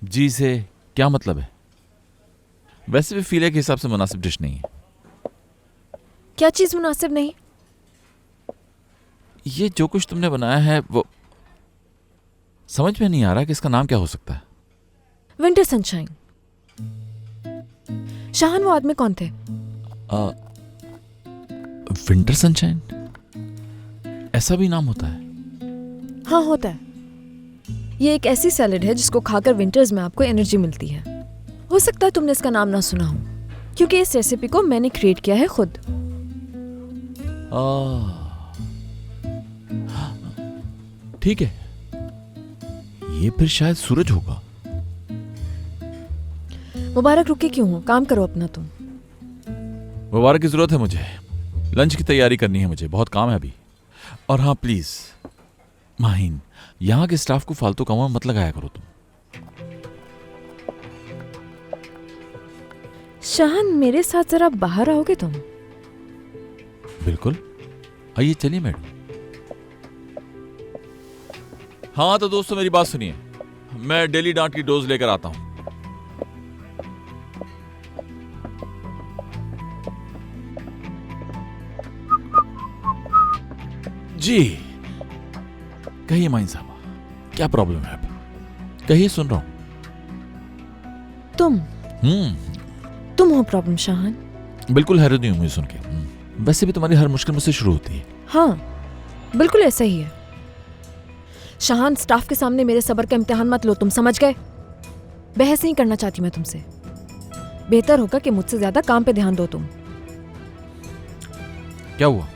जी से क्या मतलब है? वैसे भी फीलिया के हिसाब से मुनासिब डिश नहीं है। क्या चीज मुनासिब नहीं? ये जो कुछ तुमने बनाया है वो समझ में नहीं आ रहा कि इसका नाम क्या हो सकता है। Winter sunshine. शाहन, वो आदमी कौन थे? Winter sunshine? ऐसा भी नाम होता है? हाँ, होता है। ये एक ऐसी सैलेड है जिसको खाकर विंटर्स में आपको एनर्जी मिलती है। हो सकता है तुमने इसका नाम ना सुना हो, क्योंकि इस रेसिपी को मैंने क्रिएट किया है खुद। ठीक है, ये फिर शायद सूरज होगा। मुबारक, रुके क्यों हो? काम करो अपना तुम। मुबारक की जरूरत है मुझे। लंच की तैयारी करनी है मुझे, बहुत काम है अभी। और हाँ प्लीज माहिन, यहाँ के स्टाफ को फालतू कामों में मत लगाया करो तुम। शाहन, मेरे साथ जरा बाहर आओगे तुम? बिल्कुल, आइए चलिए मैडम। हाँ तो दोस्तों मेरी बात सुनिए, मैं डेली डांट की डोज लेकर आता हूं। जी कहिए माइन साहबा, क्या प्रॉब्लम है? आप कहिए, सुन रहा हूं। तुम हो प्रॉब्लम शाहन? बिल्कुल हैरत नहीं हूं मुझे सुन के। वैसे भी तुम्हारी हर मुश्किल मुझसे शुरू होती है। हाँ बिल्कुल ऐसा ही है। शाहन, स्टाफ के सामने मेरे सब्र का इम्तिहान मत लो, तुम समझ गए? बहस नहीं करना चाहती मैं तुमसे। बेहतर होगा कि मुझसे ज्यादा काम पे ध्यान दो तुम। क्या हुआ?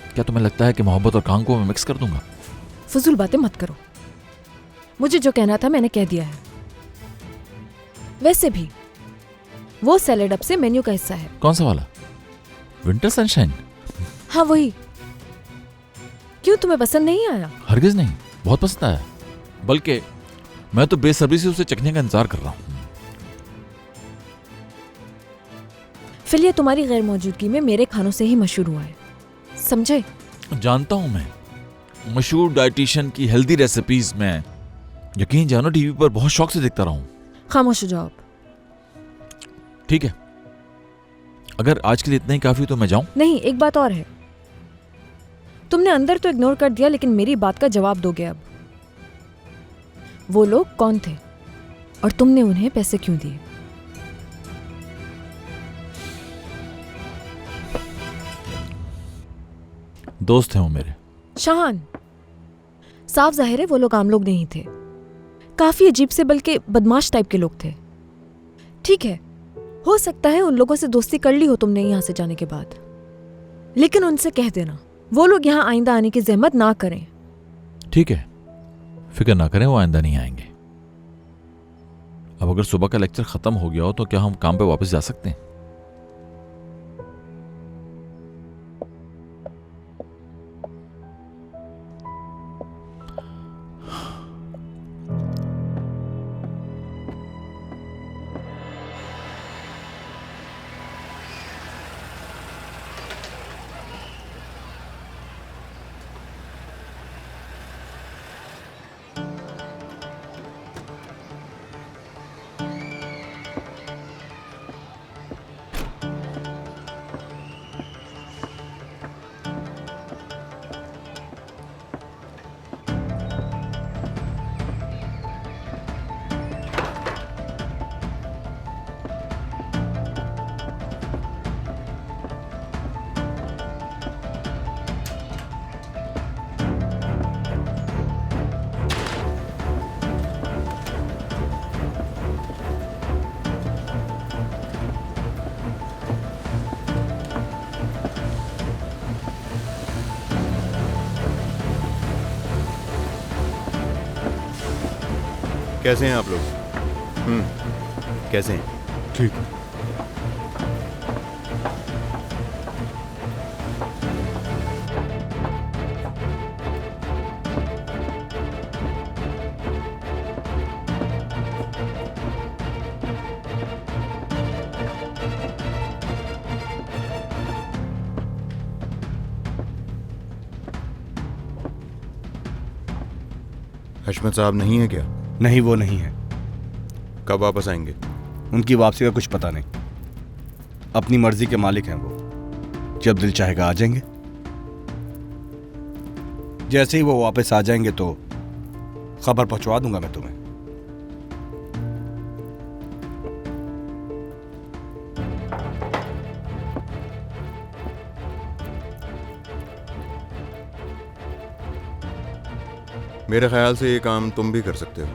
क्या तुम्हें लगता है कि मोहब्बत और काम को मैं मिक्स कर दूंगा? फजूल बातें मत करो। मुझे जो कहना था मैंने कह दिया है। वैसे भी वो सैलेड अब से मेन्यू का हिस्सा है। कौन सा वाला? Winter sunshine? हाँ वही। क्यों, तुम्हें पसंद नहीं आया? हरगिज नहीं, बहुत पसंद आया। बल्कि मैं तो बेसब्री से उसे चखने का इंतजार कर रहा हूं। फिलिया तुम्हारी गैर मौजूदगी में मेरे खानों से ही मशहूर हुआ है, समझे? जानता हूं मैं, मशहूर डाइटिशियन की हेल्दी रेसिपीज में यकीन जानो टीवी पर बहुत शौक से देखता रहा हूं। खामोश हो जाओ आप। ठीक है, अगर आज के लिए इतना ही काफी तो मैं जाऊं? नहीं, एक बात और है। तुमने अंदर तो इग्नोर कर दिया, लेकिन मेरी बात का जवाब दोगे अब। वो लोग कौन थे और तुमने उन्हें पैसे क्यों दिए? दोस्त हैं वो मेरे। शाहान, साफ जाहिर है वो लोग आम लोग नहीं थे। काफी अजीब से बल्कि बदमाश टाइप के लोग थे। ठीक है, हो सकता है उन लोगों से दोस्ती कर ली हो तुमने यहां से जाने के बाद, लेकिन उनसे कह देना वो लोग यहां आइंदा आने की जहमत ना करें। ठीक है, फिक्र ना करें, वो आइंदा नहीं आएंगे। अब अगर सुबह का लेक्चर खत्म हो गया हो तो क्या हम काम पे वापस जा सकते हैं? कैसे हैं आप लोग? कैसे हैं? ठीक। हशमत साहब नहीं है क्या? नहीं, वो नहीं है। कब वापस आएंगे? उनकी वापसी का कुछ पता नहीं। अपनी मर्जी के मालिक हैं वो। जब दिल चाहेगा आ जाएंगे। जैसे ही वो वापस आ जाएंगे तो खबर पहुंचवा दूंगा मैं तुम्हें। मेरे ख्याल से ये काम तुम भी कर सकते हो।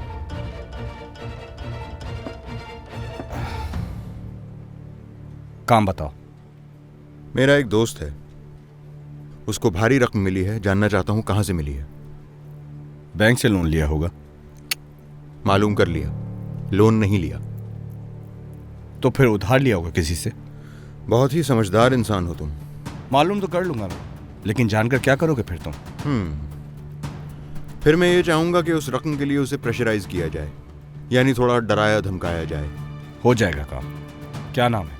काम बताओ। मेरा एक दोस्त है, उसको भारी रकम मिली है, जानना चाहता हूं कहां से मिली है। बैंक से लोन लिया होगा। मालूम कर लिया, लोन नहीं लिया। तो फिर उधार लिया होगा किसी से। बहुत ही समझदार इंसान हो तुम। मालूम तो कर लूंगा मैं, लेकिन जानकर क्या करोगे फिर तुम? फिर मैं ये चाहूंगा कि उस रकम के लिए उसे प्रेशराइज किया जाए, यानी थोड़ा डराया धमकाया जाए। हो जाएगा काम। क्या नाम है?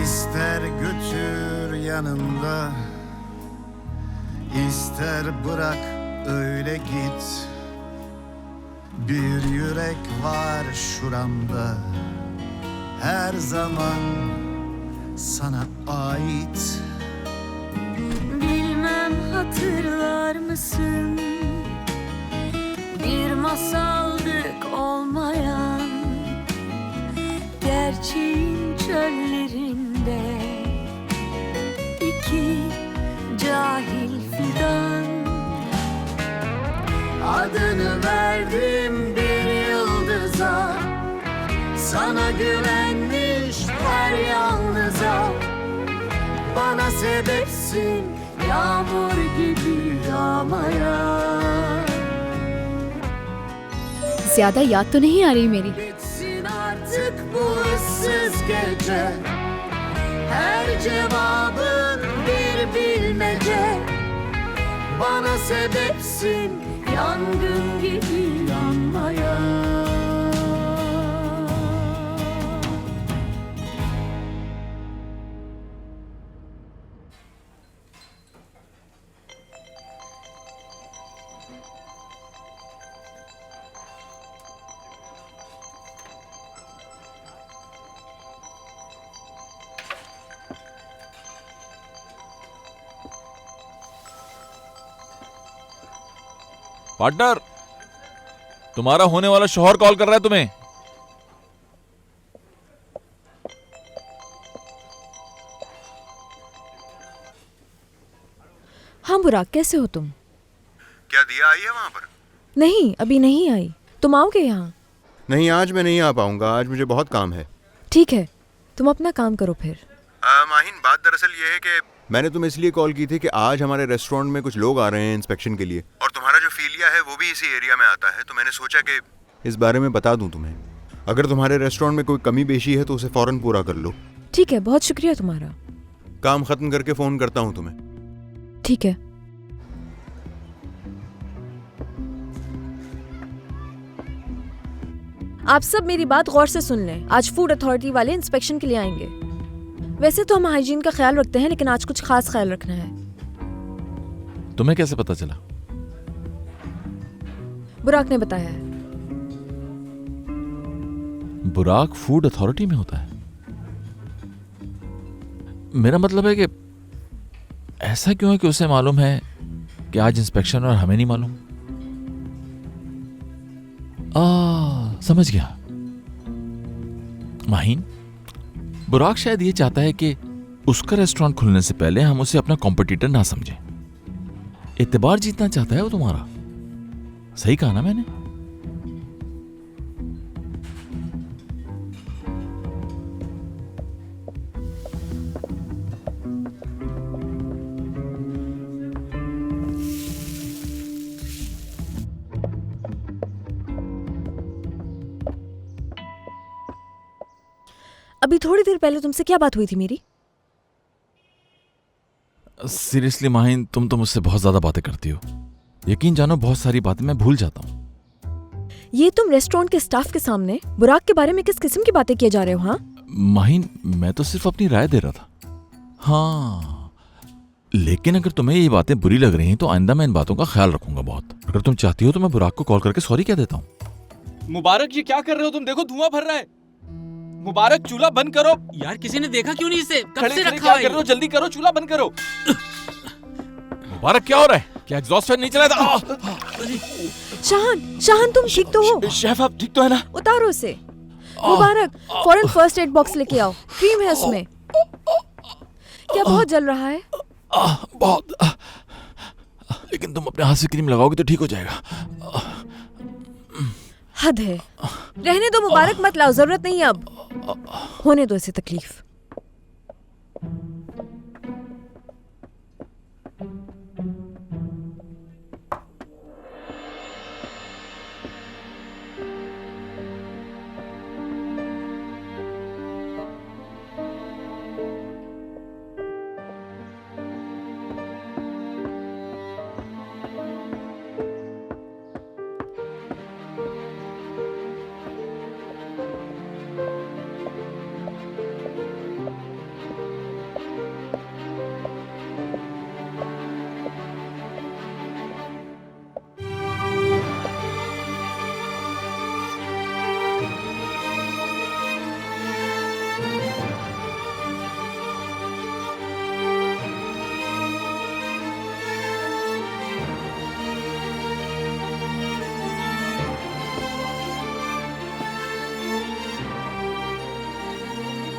İster götür yanında, ister bırak öyle git. Bir yürek var şuramda, her zaman sana ait. Bilmem hatırlar mısın? Bir masaldık olmayan, gerçeğin çöllerinde iki cahil fidan. Adını verdim bir yıldıza, sana güvenmiş her yalnıza. Bana sebepsin yağmur gibi yağmaya. ज्यादा याद तो नहीं आ रही मेरी? Bitsin artık bu ıssız gece. Her cevabın bir bilmece. Bana sebepsin yangın gibi yanmaya. Partner, तुम्हारा होने वाला शौहर कॉल कर रहा है तुम्हें। हाँ बुराक, कैसे हो तुम? क्या दिया आई है वहां पर? नहीं, अभी नहीं आई। तुम आओगे यहाँ? नहीं, आज मैं नहीं आ पाऊंगा, आज मुझे बहुत काम है। ठीक है, तुम अपना काम करो फिर। माहिन, बात दरअसल ये है कि मैंने तुम्हें इसलिए कॉल की थी कि आज हमारे रेस्टोरेंट में कुछ लोग आ रहे हैं इंस्पेक्शन के लिए, और तुम्हारा जो फीलिया है वो भी इसी एरिया में आता है, तो मैंने सोचा कि इस बारे में बता दूं तुम्हें। अगर तुम्हारे रेस्टोरेंट में कोई कमी पेशी है तो उसे फौरन पूरा कर लो। ठीक है, बहुत शुक्रिया तुम्हारा। काम खत्म करके फोन करता हूँ तुम्हें। ठीक है। आप सब मेरी बात गौर से सुन लें। आज फूड अथॉरिटी वाले इंस्पेक्शन के लिए आएंगे। वैसे तो हम हाइजीन का ख्याल रखते हैं, लेकिन आज कुछ खास ख्याल रखना है। तुम्हें कैसे पता चला? बुराक ने बताया है। बुराक फूड अथॉरिटी में होता है? मेरा मतलब है कि ऐसा क्यों है कि उसे मालूम है कि आज इंस्पेक्शन और हमें नहीं मालूम? समझ गया। माहिन, बुराक शायद ये चाहता है कि उसका रेस्टोरेंट खुलने से पहले हम उसे अपना कॉम्पिटिटर ना समझें। एतबार जीतना चाहता है वो तुम्हारा। सही कहा ना मैंने? अभी थोड़ी देर पहले तुमसे क्या बात हुई थी मेरी? सीरियसली माहिन, तुम तो मुझसे बहुत ज्यादा बातें करती हो। यकीन जानो, बहुत सारी बातें मैं भूल जाता हूँ। ये तुम रेस्टोरेंट के स्टाफ के सामने बुराक के बारे में किस किस्म की बातें किए जा रहे हो? हाँ माहिन, मैं तो सिर्फ अपनी राय दे रहा था। हाँ, लेकिन अगर तुम्हें ये बातें बुरी लग रही हैं तो आइंदा मैं इन बातों का ख्याल रखूंगा बहुत। अगर तुम चाहती हो तो मैं बुराक को कॉल करके सॉरी कह देता हूँ। मुबारक, ये क्या कर रहे हो तुम? देखो धुआं भर रहा है। मुबारक, चूल्हा बंद करो। यार किसी ने देखा क्यों नहीं इसे? कब खड़े से खड़े रखा क्या है? कर रहे हो? जल्दी करो, चूल्हा बंद करो। मुबारक, क्या हो रहा है? क्या एग्जॉस्ट फैन नहीं चला था? शाहान तुम ठीक तो हो? शेफ आप ठीक तो है ना? उतारो उसे। मुबारक, फौरन फर्स्ट एड बॉक्स लेके आओ, क्रीम है उसमें। क्या बहुत जल रहा है? बहुत। लेकिन तुम अपने हाथ से क्रीम लगाओगे तो ठीक हो जाएगा। हद है। रहने दो मुबारक, मत लाओ, जरूरत नहीं है अब। होने दो इसे तकलीफ।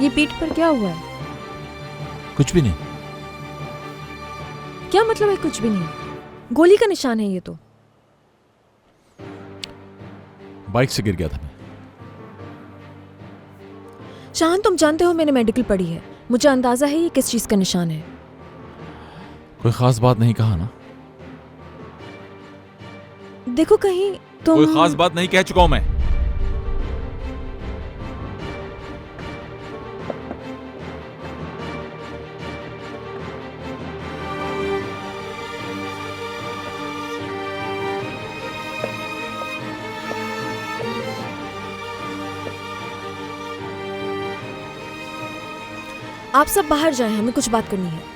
ये पीठ पर क्या हुआ है? कुछ भी नहीं। क्या मतलब है कुछ भी नहीं? गोली का निशान है ये तो। बाइक से गिर गया था मैं। शाहान, तुम जानते हो मैंने मेडिकल पढ़ी है, मुझे अंदाजा है ये किस चीज का निशान है। कोई खास बात नहीं कहा ना? देखो, कहीं कोई खास बात नहीं कह चुका हूं मैं। आप सब बाहर जाएं, हमें कुछ बात करनी है।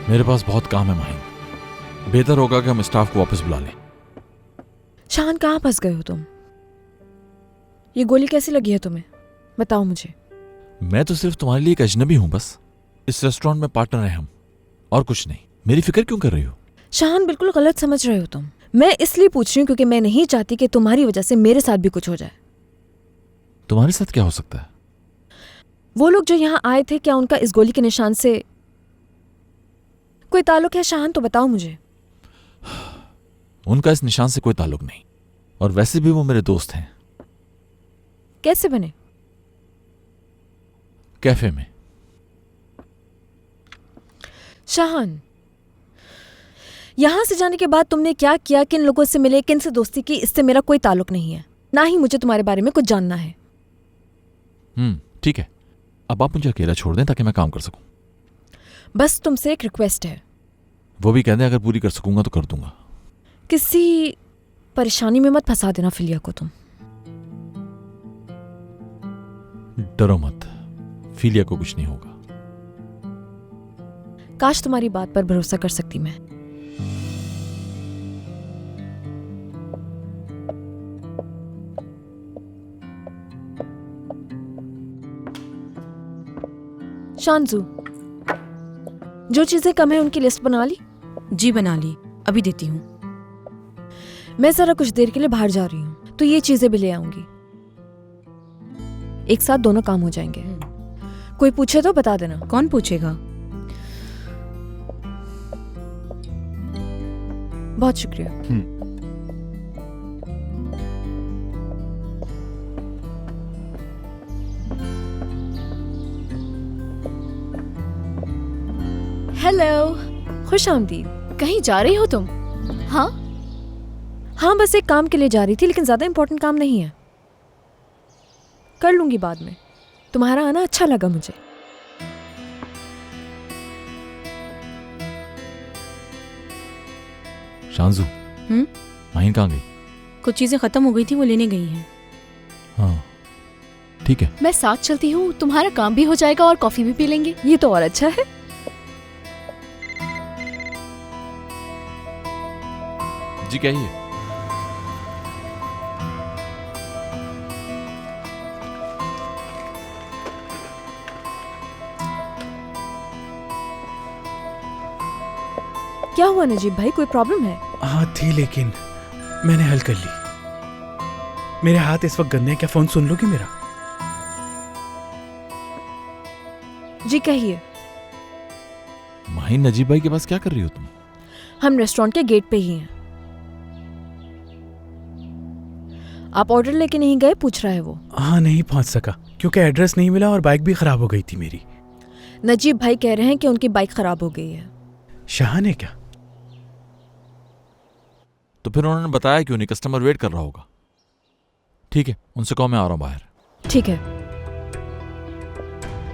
मेरे पास बहुत काम है माहिन, बेहतर होगा कि हम स्टाफ को वापस बुला लें। शान, कहाँ फंस गए हो तुम? ये गोली कैसी लगी है तुम्हें? बताओ मुझे। मैं तो सिर्फ तुम्हारे लिए एक अजनबी हूं बस। इस रेस्टोरेंट में पार्टनर है हम, और कुछ नहीं। मेरी फिक्र क्यों कर रही हो? शान, बिल्कुल गलत समझ रहे हो तुम। मैं इसलिए पूछ रही हूँ क्योंकि मैं नहीं चाहती कि तुम्हारी वजह से मेरे साथ भी कुछ हो जाए। तुम्हारे साथ क्या हो सकता है? वो लोग जो यहाँ आए थे, क्या उनका इस गोली के निशान से कोई ताल्लुक है? शान, तो बताओ मुझे। उनका इस निशान से कोई ताल्लुक नहीं, और वैसे भी वो मेरे दोस्त हैं। कैसे बने? कैफे में। शाहान, यहां से जाने के बाद तुमने क्या किया, किन लोगों से मिले, किन से दोस्ती की, इससे मेरा कोई ताल्लुक नहीं है। ना ही मुझे तुम्हारे बारे में कुछ जानना है। ठीक है, अब आप मुझे अकेला छोड़ दें ताकि मैं काम कर सकूं। बस तुमसे एक रिक्वेस्ट है। वो भी कहते हैं अगर पूरी कर सकूंगा तो कर दूंगा। किसी परेशानी में मत फंसा देना फिलिया को तुम। डरो मत, फिलिया को कुछ नहीं होगा। काश तुम्हारी बात पर भरोसा कर सकती मैं। शानजू, जो चीजें कम है उनकी लिस्ट बना ली? जी बना ली, अभी देती हूँ। मैं जरा कुछ देर के लिए बाहर जा रही हूँ, तो ये चीजें भी ले आऊंगी। एक साथ दोनों काम हो जाएंगे। कोई पूछे तो बता देना। कौन पूछेगा? बहुत शुक्रिया। हेलो, खुश आमदीद। कहीं जा रही हो तुम? हाँ हाँ, बस एक काम के लिए जा रही थी, लेकिन ज्यादा इंपॉर्टेंट काम नहीं है। कर लूंगी बाद में। तुम्हारा आना अच्छा लगा मुझे। शांजू, माहिन कहाँ गई? कुछ चीजें खत्म हो गई थी, वो लेने गई हैं। हाँ ठीक है। मैं साथ चलती हूँ, तुम्हारा काम भी हो जाएगा और कॉफी भी पी लेंगे। ये तो और अच्छा है। जी कहिए। क्या हुआ नजीब भाई, कोई प्रॉब्लम है? हाँ थी, लेकिन मैंने हल कर ली। मेरे हाथ इस वक्त गंदे हैं, क्या फोन सुन लोगी मेरा? जी कहिए। माहिन, नजीब भाई के पास क्या कर रही हो तुम? हम रेस्टोरेंट के गेट पे ही हैं। आप ऑर्डर लेके नहीं गए, पूछ रहा है वो। हाँ नहीं पहुंच सका क्योंकि एड्रेस नहीं मिला और बाइक भी खराब हो गई थी मेरी। नजीब भाई कह रहे हैं कि उनकी बाइक खराब हो गई है। शाहान है क्या? तो फिर उन्होंने बताया क्यों नहीं? कस्टमर वेट कर रहा होगा। ठीक है, उनसे कहो मैं आ रहा हूं बाहर। ठीक है,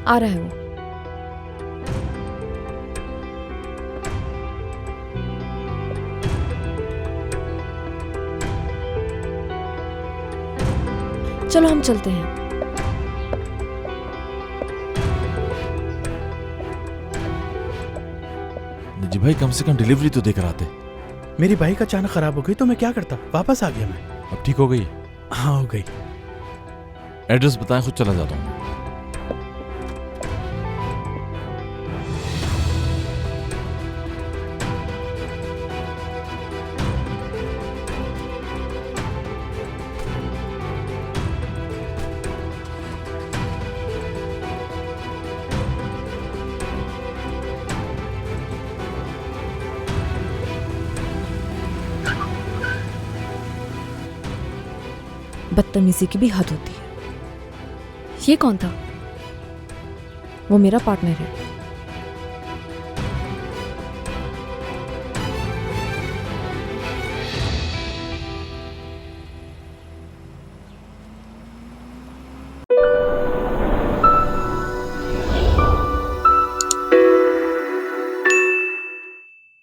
आ रहा है वो। चलो हम चलते हैं। नजीब भाई कम से कम डिलीवरी तो देकर आते। मेरी बाइक अचानक खराब हो गई तो मैं क्या करता, वापस आ गया मैं। अब ठीक हो गई? हाँ हो गई। एड्रेस बताएं, खुद चला जाता हूँ। बदतमीजी की भी हद होती है। ये कौन था? वो मेरा पार्टनर है।